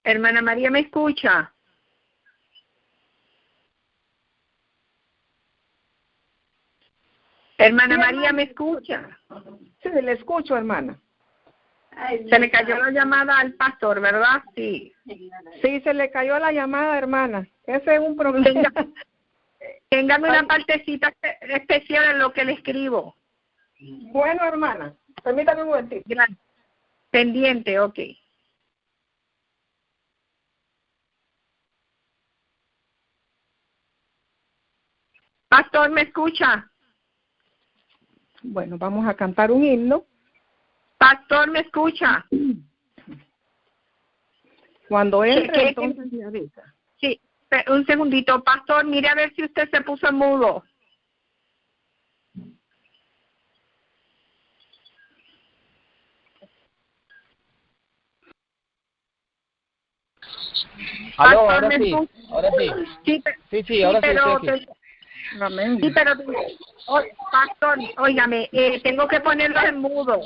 Hermana María, ¿me escucha? Hermana María, ¿me escucha? Sí, le escucho, hermana. Se le cayó la llamada al pastor, ¿verdad? Sí. Sí, se le cayó la llamada, hermana. Ese es un problema. Téngame una partecita especial en lo que le escribo. Bueno, hermana, permítame un momentito. Gracias. Pendiente, ok. Pastor, ¿me escucha? Bueno, vamos a cantar un himno. Pastor, ¿me escucha? Cuando entre, ¿Qué? entonces me avisa. Sí, un segundito. Pastor, mire a ver si usted se puso en mudo. Aló, Pastor, ahora ¿me sí, escucha? ahora sí. Sí, ahora sí, pero estoy aquí. Amén. Sí, pero, pastor, óigame, tengo que ponerlo en mudo.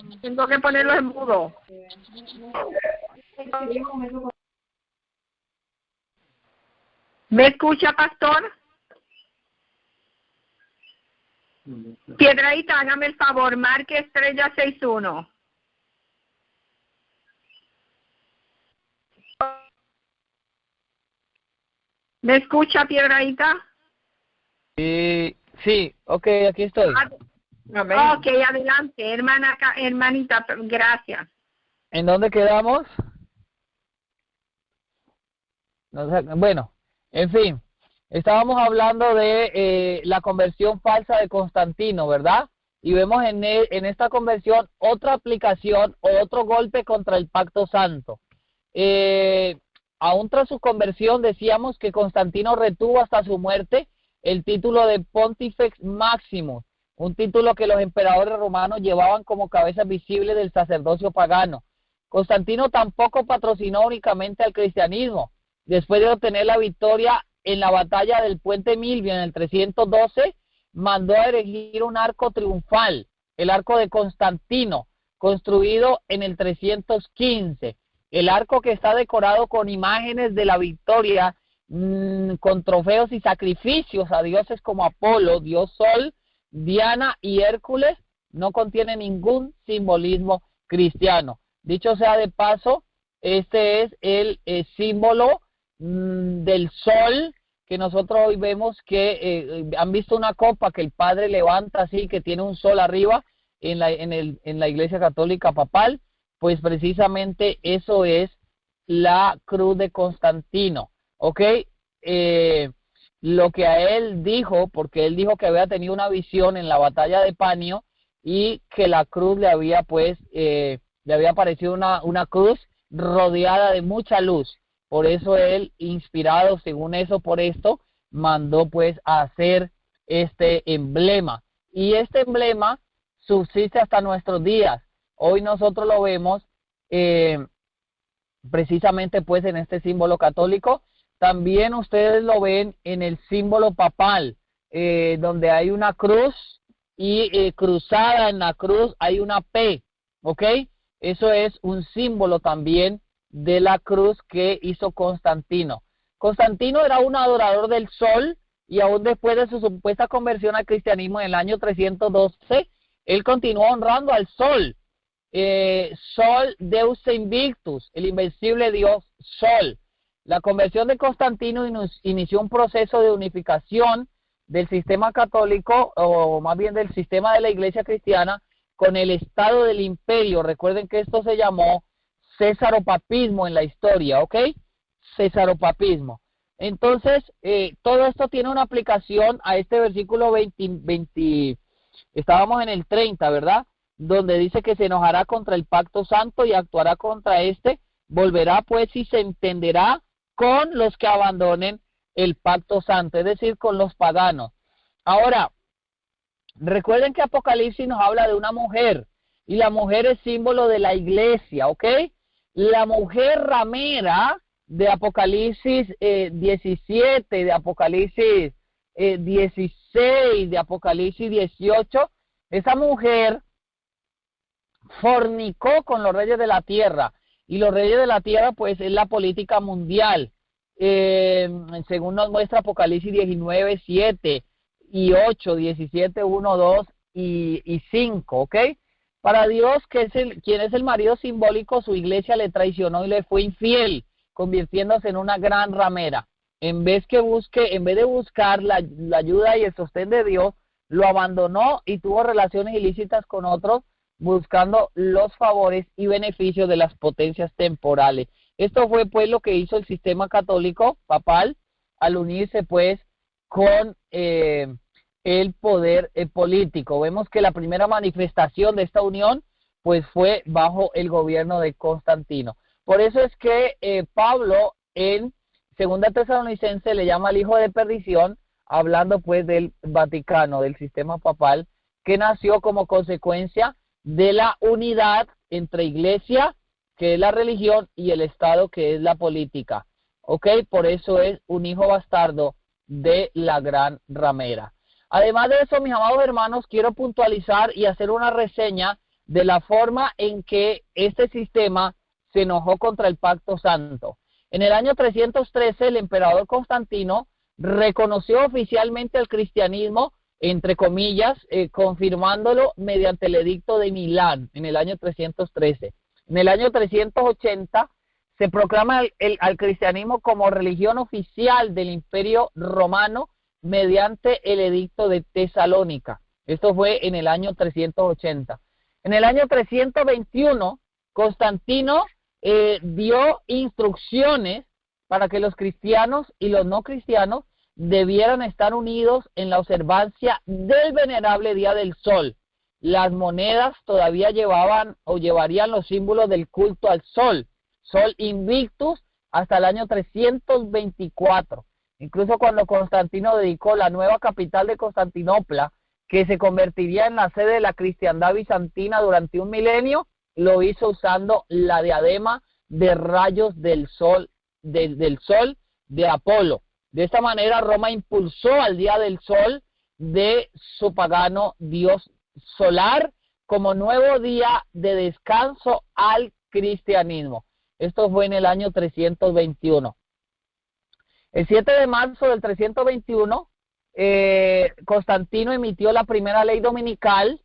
¿Me escucha, pastor? Piedradita, hágame el favor, marque estrella 61. ¿Me escucha, Piedradita? Sí, ok, aquí estoy. Amén. Ok, adelante, hermanita, gracias. ¿En dónde quedamos? Bueno, en fin, estábamos hablando de la conversión falsa de Constantino, ¿verdad? Y vemos en esta conversión otra aplicación o otro golpe contra el Pacto Santo. Aún tras su conversión decíamos que Constantino retuvo hasta su muerte el título de Pontifex Maximus. un título que los emperadores romanos llevaban como cabeza visible del sacerdocio pagano. Constantino tampoco patrocinó únicamente al cristianismo. Después de obtener la victoria en la batalla del Puente Milvio en el 312, mandó a erigir un arco triunfal, el arco de Constantino, construido en el 315. El arco que está decorado con imágenes de la victoria, con trofeos y sacrificios a dioses como Apolo, Dios Sol, Diana y Hércules, no contiene ningún simbolismo cristiano. Dicho sea de paso, este es el símbolo del sol que nosotros hoy vemos que han visto una copa que el Padre levanta así, que tiene un sol arriba en la Iglesia Católica Papal. Pues precisamente eso es la cruz de Constantino, ¿ok? Lo que a él dijo, porque él dijo que había tenido una visión en la batalla de Panio y que la cruz le había le había parecido una cruz rodeada de mucha luz. Por eso él, inspirado según eso por esto, mandó pues a hacer este emblema. Y este emblema subsiste hasta nuestros días. Hoy nosotros lo vemos precisamente pues en este símbolo católico. También ustedes lo ven en el símbolo papal, donde hay una cruz y cruzada en la cruz hay una P, ¿ok? Eso es un símbolo también de la cruz que hizo Constantino. Constantino era un adorador del sol y aún después de su supuesta conversión al cristianismo en el año 312, él continuó honrando al sol. Sol Deus Invictus, el invencible Dios Sol. La conversión de Constantino inició un proceso de unificación del sistema católico, o más bien del sistema de la iglesia cristiana, con el estado del imperio. Recuerden que esto se llamó cesaropapismo en la historia, ¿ok? Cesaropapismo. Entonces, todo esto tiene una aplicación a este versículo 20, estábamos en el 30, ¿verdad? Donde dice que se enojará contra el pacto santo y actuará contra este, volverá pues y se entenderá con los que abandonen el pacto santo, es decir, con los paganos. Ahora, recuerden que Apocalipsis nos habla de una mujer, y la mujer es símbolo de la iglesia, ¿ok? La mujer ramera de Apocalipsis 17, de Apocalipsis 16, de Apocalipsis 18, esa mujer fornicó con los reyes de la tierra, y los reyes de la tierra pues es la política mundial, según nos muestra Apocalipsis 19, 7 y 8, 17, 1, 2 y 5, ¿ok? Para Dios, que es quien es el marido simbólico, su iglesia le traicionó y le fue infiel, convirtiéndose en una gran ramera. En vez de buscar la ayuda y el sostén de Dios, lo abandonó y tuvo relaciones ilícitas con otros, buscando los favores y beneficios de las potencias temporales. Esto fue pues lo que hizo el sistema católico papal al unirse pues con el poder político. Vemos que la primera manifestación de esta unión pues fue bajo el gobierno de Constantino. Por eso es que Pablo en 2 Tesalonicenses le llama al hijo de perdición, hablando pues del Vaticano, del sistema papal, que nació como consecuencia de la unidad entre iglesia, que es la religión, y el Estado, que es la política. ¿Ok? Por eso es un hijo bastardo de la gran ramera. Además de eso, mis amados hermanos, quiero puntualizar y hacer una reseña de la forma en que este sistema se enojó contra el Pacto Santo. En el año 313, el emperador Constantino reconoció oficialmente el cristianismo, entre comillas, confirmándolo mediante el edicto de Milán en el año 313. En el año 380 se proclama al cristianismo como religión oficial del Imperio Romano mediante el edicto de Tesalónica. Esto fue en el año 380. En el año 321, Constantino dio instrucciones para que los cristianos y los no cristianos debieran estar unidos en la observancia del venerable Día del Sol. Las monedas todavía llevarían los símbolos del culto al sol, Sol Invictus, hasta el año 324. Incluso cuando Constantino dedicó la nueva capital de Constantinopla, que se convertiría en la sede de la cristiandad bizantina durante un milenio, lo hizo usando la diadema de rayos del sol, del sol de Apolo. De esta manera Roma impulsó al día del sol de su pagano dios solar como nuevo día de descanso al cristianismo. Esto fue en el año 321. El 7 de marzo del 321, Constantino emitió la primera ley dominical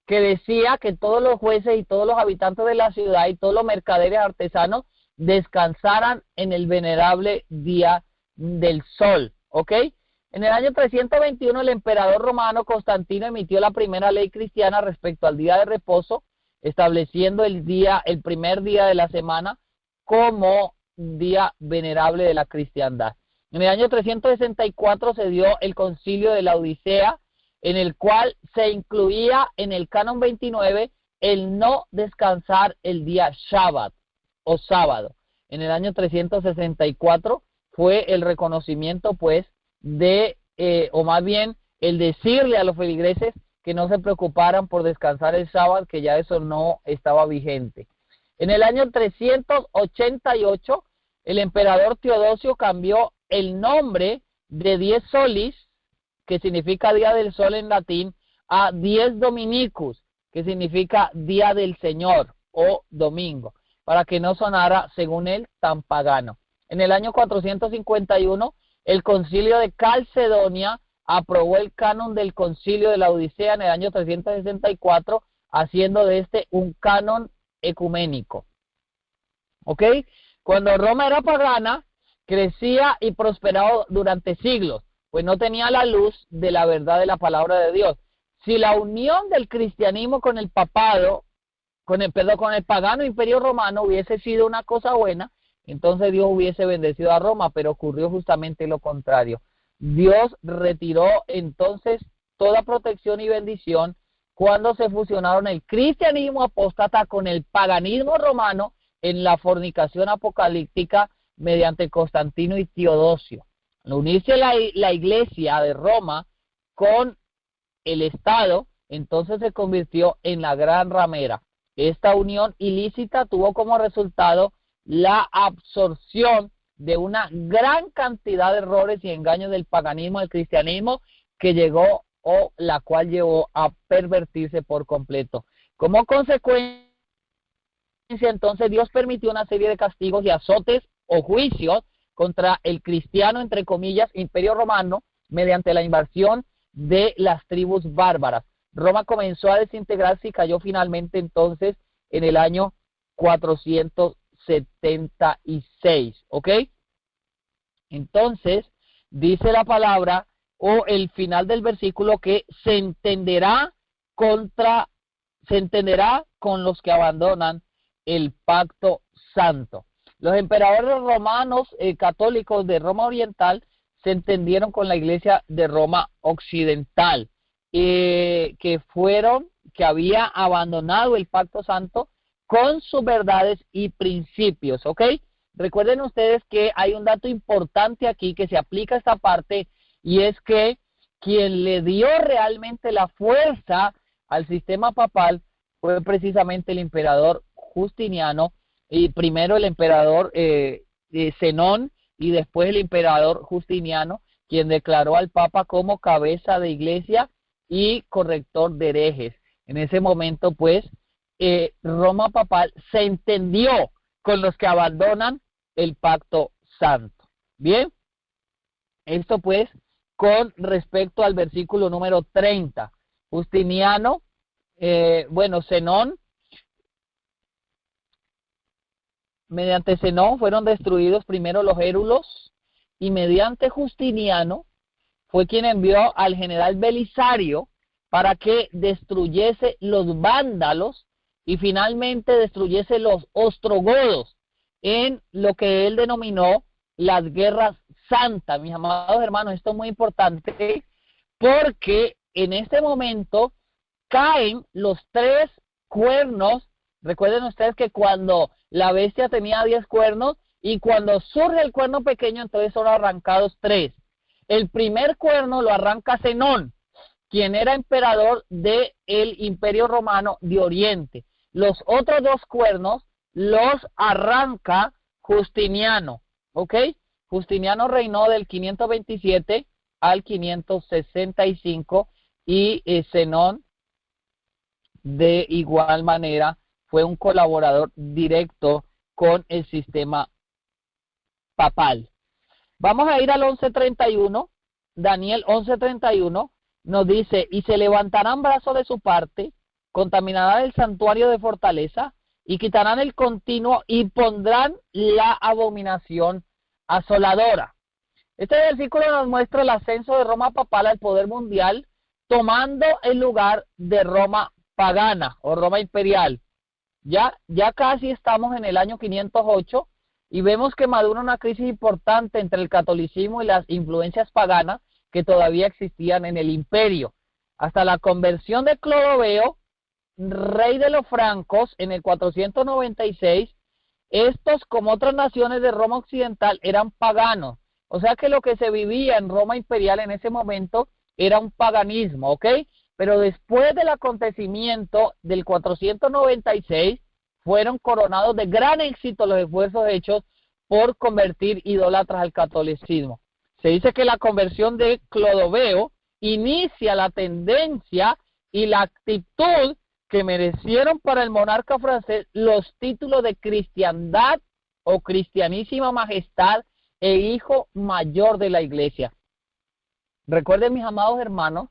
que decía que todos los jueces y todos los habitantes de la ciudad y todos los mercaderes artesanos descansaran en el venerable día del sol, ¿ok? En el año 321 el emperador romano Constantino emitió la primera ley cristiana respecto al día de reposo, estableciendo el primer día de la semana como día venerable de la cristiandad. En el año 364 se dio el concilio de la Odisea, en el cual se incluía en el canon 29 el no descansar el día Shabbat o sábado. En el año 364 fue el reconocimiento, pues, o más bien el decirle a los feligreses que no se preocuparan por descansar el sábado, que ya eso no estaba vigente. En el año 388, el emperador Teodosio cambió el nombre de 10 solis, que significa día del sol en latín, a 10 dominicus, que significa día del Señor o domingo, para que no sonara, según él, tan pagano. En el año 451, el concilio de Calcedonia aprobó el canon del concilio de la Odisea en el año 364, haciendo de este un canon ecuménico. ¿Ok? Cuando Roma era pagana, crecía y prosperaba durante siglos, pues no tenía la luz de la verdad de la palabra de Dios. Si la unión del cristianismo con el papado, con el pagano imperio romano hubiese sido una cosa buena, entonces Dios hubiese bendecido a Roma, pero ocurrió justamente lo contrario. Dios retiró entonces toda protección y bendición cuando se fusionaron el cristianismo apóstata con el paganismo romano en la fornicación apocalíptica mediante Constantino y Teodosio. Al unirse la iglesia de Roma con el Estado, entonces se convirtió en la gran ramera. Esta unión ilícita tuvo como resultado la absorción de una gran cantidad de errores y engaños del paganismo al cristianismo que llegó o la cual llevó a pervertirse por completo. Como consecuencia, entonces Dios permitió una serie de castigos y azotes o juicios contra el cristiano, entre comillas, imperio romano, mediante la invasión de las tribus bárbaras. Roma comenzó a desintegrarse y cayó finalmente entonces en el año 476, ¿ok? Entonces, dice la palabra o el final del versículo que se entenderá con los que abandonan el pacto santo. Los emperadores romanos católicos de Roma Oriental se entendieron con la iglesia de Roma Occidental, que había abandonado el pacto santo con sus verdades y principios, ¿ok? Recuerden ustedes que hay un dato importante aquí que se aplica a esta parte, y es que quien le dio realmente la fuerza al sistema papal fue precisamente el emperador Justiniano, y primero el emperador Zenón y después el emperador Justiniano, quien declaró al Papa como cabeza de iglesia y corrector de herejes. En ese momento, pues, Roma papal se entendió con los que abandonan el pacto santo. Bien, esto pues con respecto al versículo número 30. Justiniano, Zenón, mediante Zenón fueron destruidos primero los érulos, y mediante Justiniano fue quien envió al general Belisario para que destruyese los vándalos y finalmente destruyese los ostrogodos en lo que él denominó las guerras santas. Mis amados hermanos, esto es muy importante porque en este momento caen los 3 cuernos. Recuerden ustedes que cuando la bestia tenía 10 cuernos y cuando surge el cuerno pequeño, entonces son arrancados 3. El primer cuerno lo arranca Zenón quien era emperador del Imperio Romano de Oriente. Los otros 2 cuernos los arranca Justiniano, ¿ok? Justiniano reinó del 527 al 565 y Zenón de igual manera fue un colaborador directo con el sistema papal. Vamos a ir al 11:31, Daniel 11:31 nos dice, y se levantarán brazos de su parte, contaminarán el santuario de fortaleza, y quitarán el continuo, y pondrán la abominación asoladora. Este versículo nos muestra el ascenso de Roma papal al poder mundial, tomando el lugar de Roma pagana o Roma imperial. Ya casi estamos en el año 508 y vemos que madura una crisis importante entre el catolicismo y las influencias paganas que todavía existían en el imperio. Hasta la conversión de Clodoveo, rey de los francos, en el 496, estos, como otras naciones de Roma occidental, eran paganos. O sea que lo que se vivía en Roma imperial en ese momento era un paganismo, ¿ok? Pero después del acontecimiento del 496, fueron coronados de gran éxito los esfuerzos hechos por convertir idólatras al catolicismo. Se dice que la conversión de Clodoveo inicia la tendencia y la actitud que merecieron para el monarca francés los títulos de cristiandad o cristianísima majestad e hijo mayor de la iglesia. Recuerden, mis amados hermanos,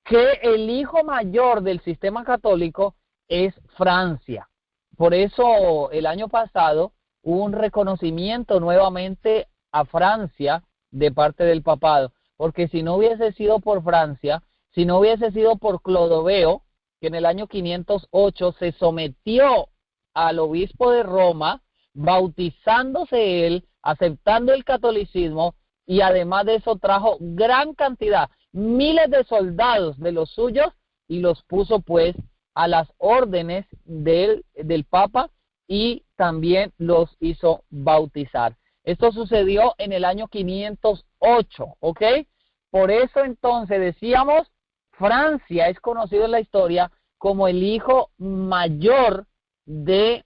que el hijo mayor del sistema católico es Francia. Por eso el año pasado hubo un reconocimiento nuevamente a Francia de parte del papado, porque si no hubiese sido por Francia, si no hubiese sido por Clodoveo, que en el año 508 se sometió al obispo de Roma, bautizándose él, aceptando el catolicismo, y además de eso trajo gran cantidad, miles de soldados de los suyos, y los puso pues a las órdenes del Papa, y también los hizo bautizar. Esto sucedió en el año 508, ¿ok? Por eso entonces decíamos, Francia es conocido en la historia como el hijo mayor de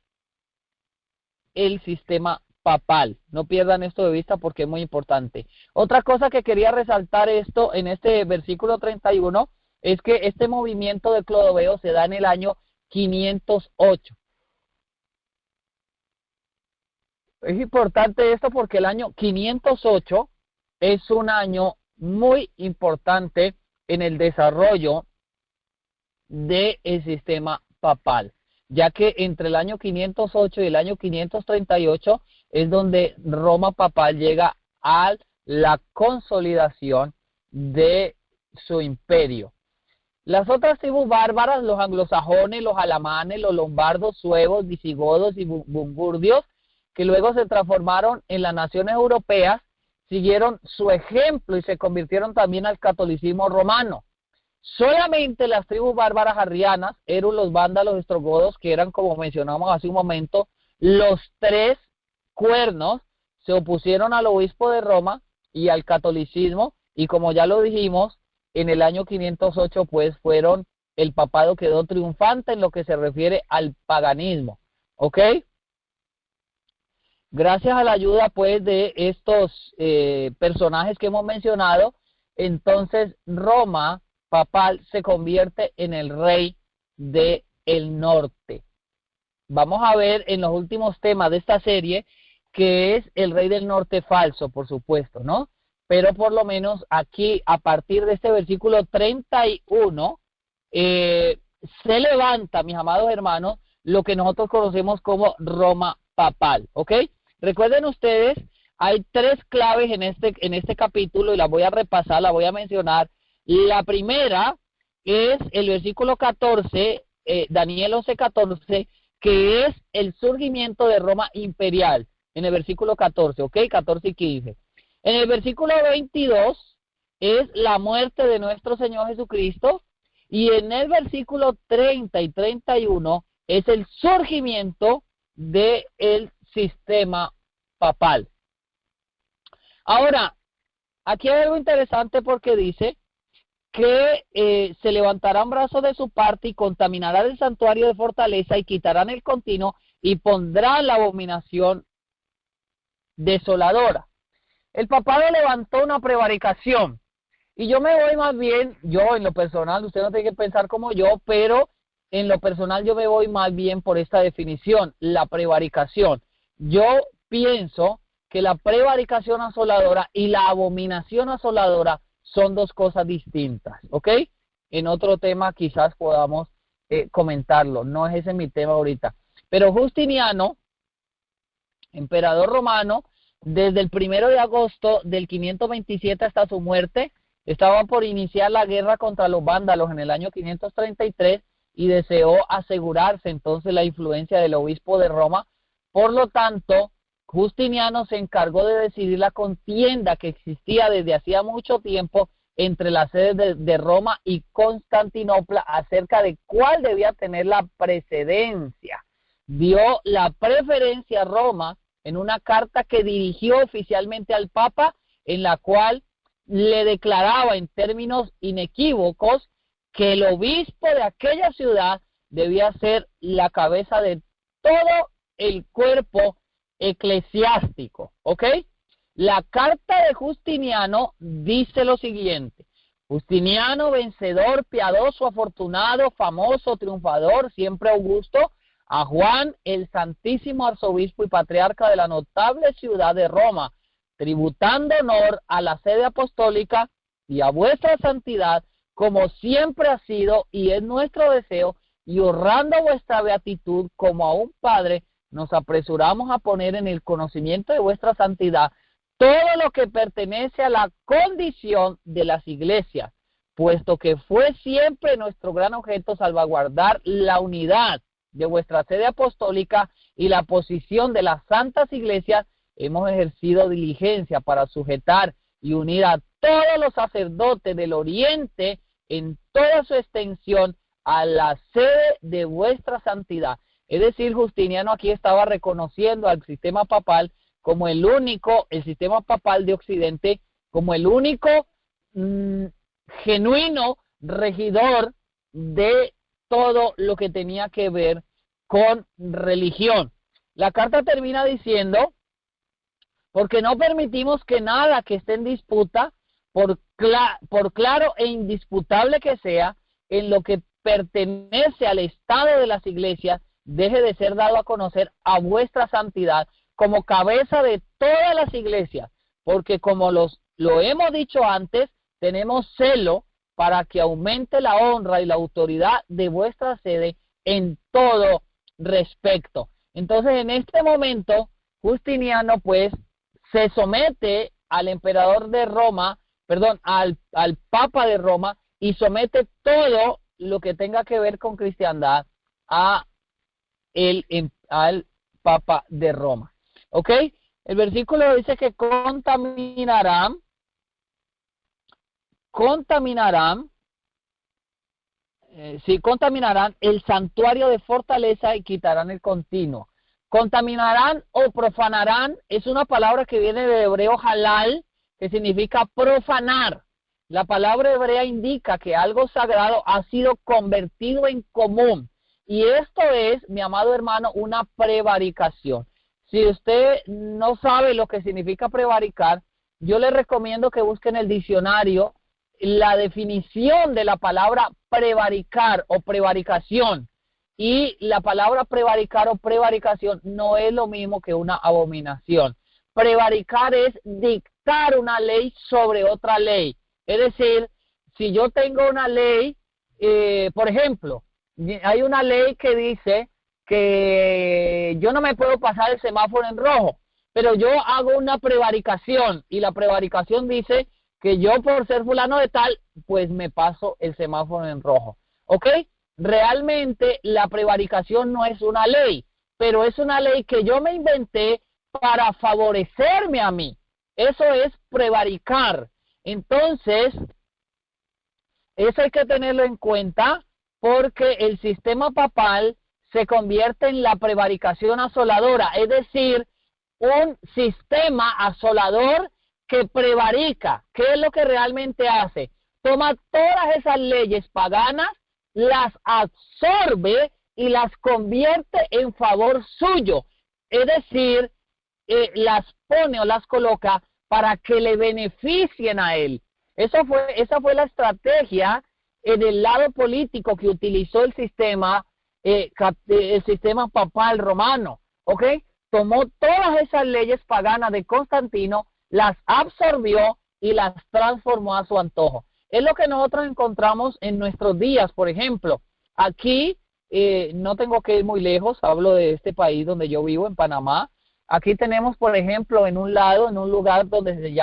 el sistema papal. No pierdan esto de vista porque es muy importante. Otra cosa que quería resaltar esto en este versículo 31 es que este movimiento de Clodoveo se da en el año 508. Es importante esto porque el año 508 es un año muy importante en el desarrollo del sistema papal, ya que entre el año 508 y el año 538 es donde Roma papal llega a la consolidación de su imperio. Las otras tribus bárbaras, los anglosajones, los alamanes, los lombardos, suevos, visigodos y burgundios, que luego se transformaron en las naciones europeas, siguieron su ejemplo y se convirtieron también al catolicismo romano. Solamente las tribus bárbaras arrianas, eran los vándalos ostrogodos, que eran, como mencionamos hace un momento, los 3 cuernos, se opusieron al obispo de Roma y al catolicismo, y como ya lo dijimos, en el año 508 pues el papado quedó triunfante en lo que se refiere al paganismo, ¿ok? Gracias a la ayuda pues de estos personajes que hemos mencionado, entonces Roma papal se convierte en el rey del norte. Vamos a ver en los últimos temas de esta serie que es el rey del norte falso, por supuesto, ¿no? Pero por lo menos aquí, a partir de este versículo 31, se levanta, mis amados hermanos, lo que nosotros conocemos como Roma papal, ¿ok? Recuerden ustedes, hay 3 claves en este capítulo y las voy a repasar, las voy a mencionar. La primera es el versículo 14, Daniel 11:14, que es el surgimiento de Roma imperial, en el versículo 14, ¿ok? 14 y 15. En el versículo 22 es la muerte de nuestro Señor Jesucristo, y en el versículo 30 y 31 es el surgimiento del sistema papal. Ahora, aquí hay algo interesante porque dice que se levantarán brazos de su parte y contaminarán el santuario de fortaleza y quitarán el continuo y pondrán la abominación desoladora. El papado levantó una prevaricación y yo me voy más bien, yo en lo personal, usted no tiene que pensar como yo, pero en lo personal yo me voy más bien por esta definición, la prevaricación. Yo pienso que la prevaricación asoladora y la abominación asoladora son dos cosas distintas, ¿ok? En otro tema quizás podamos comentarlo, no es ese mi tema ahorita. Pero Justiniano, emperador romano, desde el 1 de agosto del 527 hasta su muerte, estaba por iniciar la guerra contra los vándalos en el año 533 y deseó asegurarse entonces la influencia del obispo de Roma. Por lo tanto, Justiniano se encargó de decidir la contienda que existía desde hacía mucho tiempo entre las sedes de Roma y Constantinopla acerca de cuál debía tener la precedencia. Dio la preferencia a Roma en una carta que dirigió oficialmente al Papa, en la cual le declaraba en términos inequívocos que el obispo de aquella ciudad debía ser la cabeza de todo el cuerpo eclesiástico, ¿ok? La carta de Justiniano dice lo siguiente: Justiniano, vencedor, piadoso, afortunado, famoso, triunfador, siempre augusto, a Juan, el santísimo arzobispo y patriarca de la notable ciudad de Roma, tributando honor a la sede apostólica y a vuestra santidad, como siempre ha sido y es nuestro deseo, y honrando vuestra beatitud como a un Padre, nos apresuramos a poner en el conocimiento de vuestra santidad todo lo que pertenece a la condición de las iglesias, puesto que fue siempre nuestro gran objeto salvaguardar la unidad de vuestra sede apostólica y la posición de las santas iglesias. Hemos ejercido diligencia para sujetar y unir a todos los sacerdotes del Oriente en toda su extensión a la sede de vuestra santidad. Es decir, Justiniano aquí estaba reconociendo al sistema papal como el único, el sistema papal de Occidente, como el único genuino regidor de todo lo que tenía que ver con religión. La carta termina diciendo: porque no permitimos que nada que esté en disputa, por claro e indisputable que sea, en lo que pertenece al estado de las iglesias, deje de ser dado a conocer a vuestra santidad como cabeza de todas las iglesias, porque como lo hemos dicho antes, tenemos celo para que aumente la honra y la autoridad de vuestra sede en todo respecto. Entonces, en este momento, Justiniano pues se somete al emperador de Roma, perdón, al Papa de Roma, y somete todo lo que tenga que ver con cristiandad al Papa de Roma. ¿Ok? El versículo dice que contaminarán el santuario de fortaleza y quitarán el continuo. Contaminarán o profanarán es una palabra que viene del hebreo halal, que significa profanar. La palabra hebrea indica que algo sagrado ha sido convertido en común. Y esto es, mi amado hermano, una prevaricación. Si usted no sabe lo que significa prevaricar, yo le recomiendo que busque en el diccionario la definición de la palabra prevaricar o prevaricación. Y la palabra prevaricar o prevaricación no es lo mismo que una abominación. Prevaricar es dictar una ley sobre otra ley. Es decir, si yo tengo una ley, por ejemplo, hay una ley que dice que yo no me puedo pasar el semáforo en rojo, pero yo hago una prevaricación y la prevaricación dice que yo por ser fulano de tal, pues me paso el semáforo en rojo. ¿Ok? Realmente la prevaricación no es una ley, pero es una ley que yo me inventé para favorecerme a mí. Eso es prevaricar. Entonces, eso hay que tenerlo en cuenta porque el sistema papal se convierte en la prevaricación asoladora, es decir, un sistema asolador que prevarica. ¿Qué es lo que realmente hace? toma todas esas leyes paganas, las absorbe y las convierte en favor suyo. Es decir, las pone o las coloca para que le beneficien a él. Esa fue la estrategia en el lado político que utilizó el sistema papal romano, ¿ok? Tomó todas esas leyes paganas de Constantino, las absorbió y las transformó a su antojo. Es lo que nosotros encontramos en nuestros días. Por ejemplo, aquí, no tengo que ir muy lejos, hablo de este país donde yo vivo, en Panamá. Aquí tenemos, por ejemplo, en un lugar donde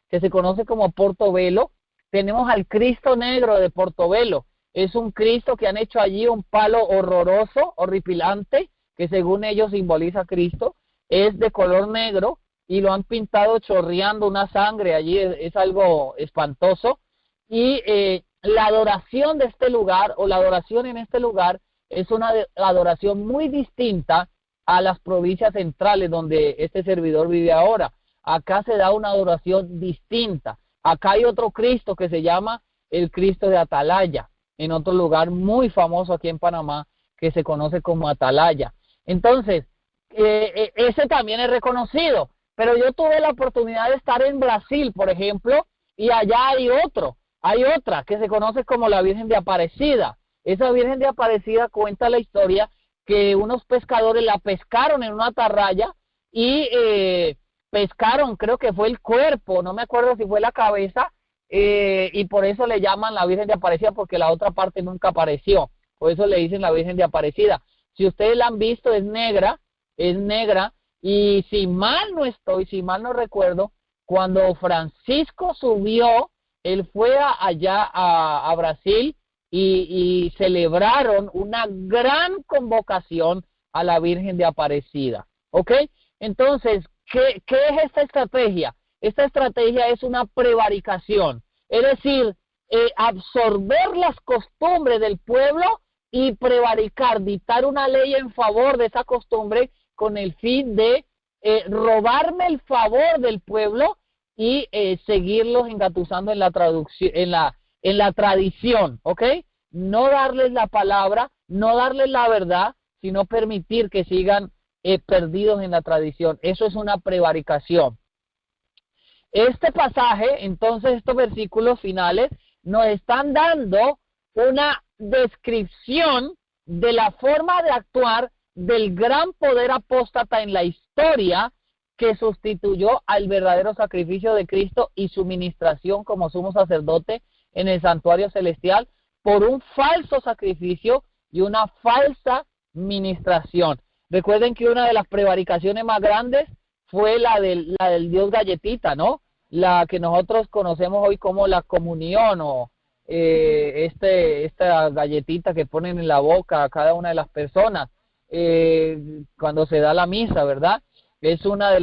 que se conoce como Portobelo, tenemos al Cristo Negro de Portobelo. Es un Cristo que han hecho allí un palo horroroso, horripilante, que según ellos simboliza a Cristo. Es de color negro y lo han pintado chorreando una sangre allí, es algo espantoso. Y la adoración de este lugar, o la adoración en este lugar, es una adoración muy distinta a las provincias centrales donde este servidor vive ahora. Acá se da una adoración distinta. Acá hay otro Cristo que se llama el Cristo de Atalaya, en otro lugar muy famoso aquí en Panamá que se conoce como Atalaya. Entonces, ese también es reconocido, pero yo tuve la oportunidad de estar en Brasil, por ejemplo, y allá hay otra que se conoce como la Virgen de Aparecida. Esa Virgen de Aparecida cuenta la historia que unos pescadores la pescaron en una atarraya y pescaron, creo que fue el cuerpo, no me acuerdo si fue la cabeza, y por eso le llaman la Virgen de Aparecida, porque la otra parte nunca apareció. Por eso le dicen la Virgen de Aparecida. Si ustedes la han visto, es negra, y si mal no recuerdo, cuando Francisco subió, él fue allá a Brasil y celebraron una gran convocación a la Virgen de Aparecida, ¿ok? Entonces, ¿qué es esta estrategia? Esta estrategia es una prevaricación, es decir, absorber las costumbres del pueblo y prevaricar, dictar una ley en favor de esa costumbre con el fin de robarme el favor del pueblo y seguirlos engatusando en la traducción, en la tradición, ¿ok? No darles la palabra, no darles la verdad, sino permitir que sigan perdidos en la tradición. Eso es una prevaricación. Este pasaje, entonces, estos versículos finales nos están dando una descripción de la forma de actuar del gran poder apóstata en la historia que sustituyó al verdadero sacrificio de Cristo y su ministración como sumo sacerdote en el santuario celestial por un falso sacrificio y una falsa ministración. Recuerden que una de las prevaricaciones más grandes fue la del Dios galletita, ¿no? La que nosotros conocemos hoy como la comunión, o esta galletita que ponen en la boca a cada una de las personas cuando se da la misa, ¿verdad? Es una de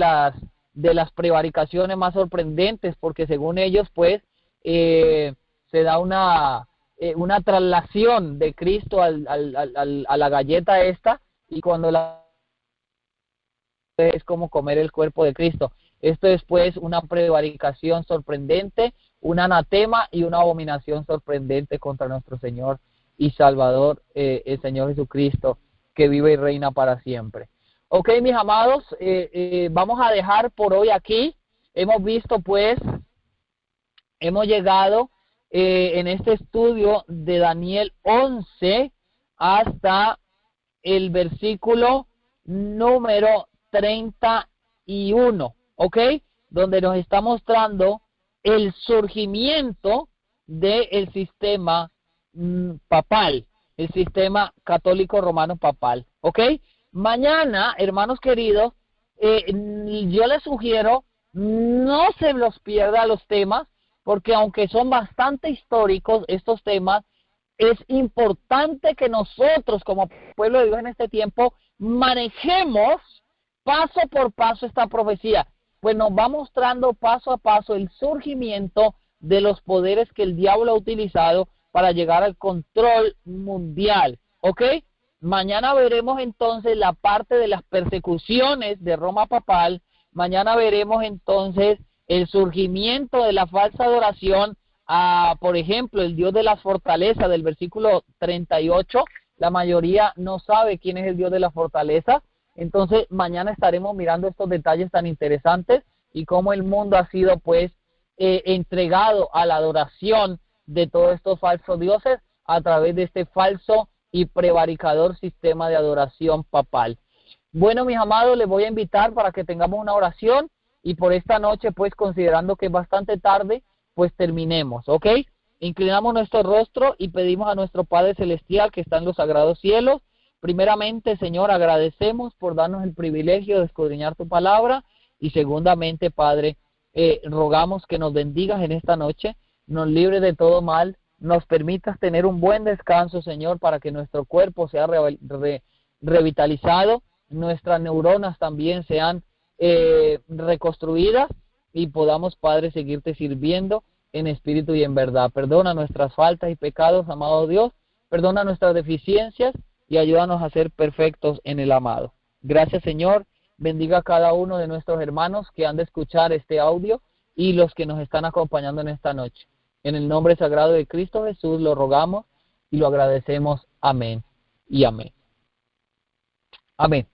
las prevaricaciones más sorprendentes, porque según ellos, pues, se da una traslación de Cristo a la galleta esta, y cuando es como comer el cuerpo de Cristo. Esto es pues una prevaricación sorprendente, un anatema y una abominación sorprendente contra nuestro Señor y Salvador, el Señor Jesucristo, que vive y reina para siempre. Ok, mis amados, vamos a dejar por hoy aquí. Hemos visto pues, hemos llegado en este estudio de Daniel 11 hasta el versículo número 31, ¿ok? Donde nos está mostrando el surgimiento del sistema papal, el sistema católico romano papal, ¿ok? Mañana, hermanos queridos, yo les sugiero no se los pierda los temas, porque aunque son bastante históricos estos temas, es importante que nosotros como pueblo de Dios en este tiempo manejemos paso por paso esta profecía, pues nos va mostrando paso a paso el surgimiento de los poderes que el diablo ha utilizado para llegar al control mundial, ¿ok? Mañana veremos entonces la parte de las persecuciones de Roma papal. Mañana veremos entonces el surgimiento de la falsa adoración por ejemplo, el Dios de las fortalezas del versículo 38, la mayoría no sabe quién es el Dios de las fortalezas. Entonces, mañana estaremos mirando estos detalles tan interesantes y cómo el mundo ha sido, pues, entregado a la adoración de todos estos falsos dioses a través de este falso y prevaricador sistema de adoración papal. Bueno, mis amados, les voy a invitar para que tengamos una oración y por esta noche, pues, considerando que es bastante tarde, pues terminemos, ¿ok? Inclinamos nuestro rostro y pedimos a nuestro Padre Celestial que está en los sagrados cielos. Primeramente, Señor, agradecemos por darnos el privilegio de escudriñar tu palabra y segundamente, Padre, rogamos que nos bendigas en esta noche, nos libres de todo mal, nos permitas tener un buen descanso, Señor, para que nuestro cuerpo sea revitalizado, nuestras neuronas también sean reconstruidas y podamos, Padre, seguirte sirviendo en espíritu y en verdad. Perdona nuestras faltas y pecados, amado Dios, perdona nuestras deficiencias y ayúdanos a ser perfectos en el amado. Gracias, Señor. Bendiga a cada uno de nuestros hermanos que han de escuchar este audio y los que nos están acompañando en esta noche. En el nombre sagrado de Cristo Jesús lo rogamos y lo agradecemos. Amén y amén. Amén.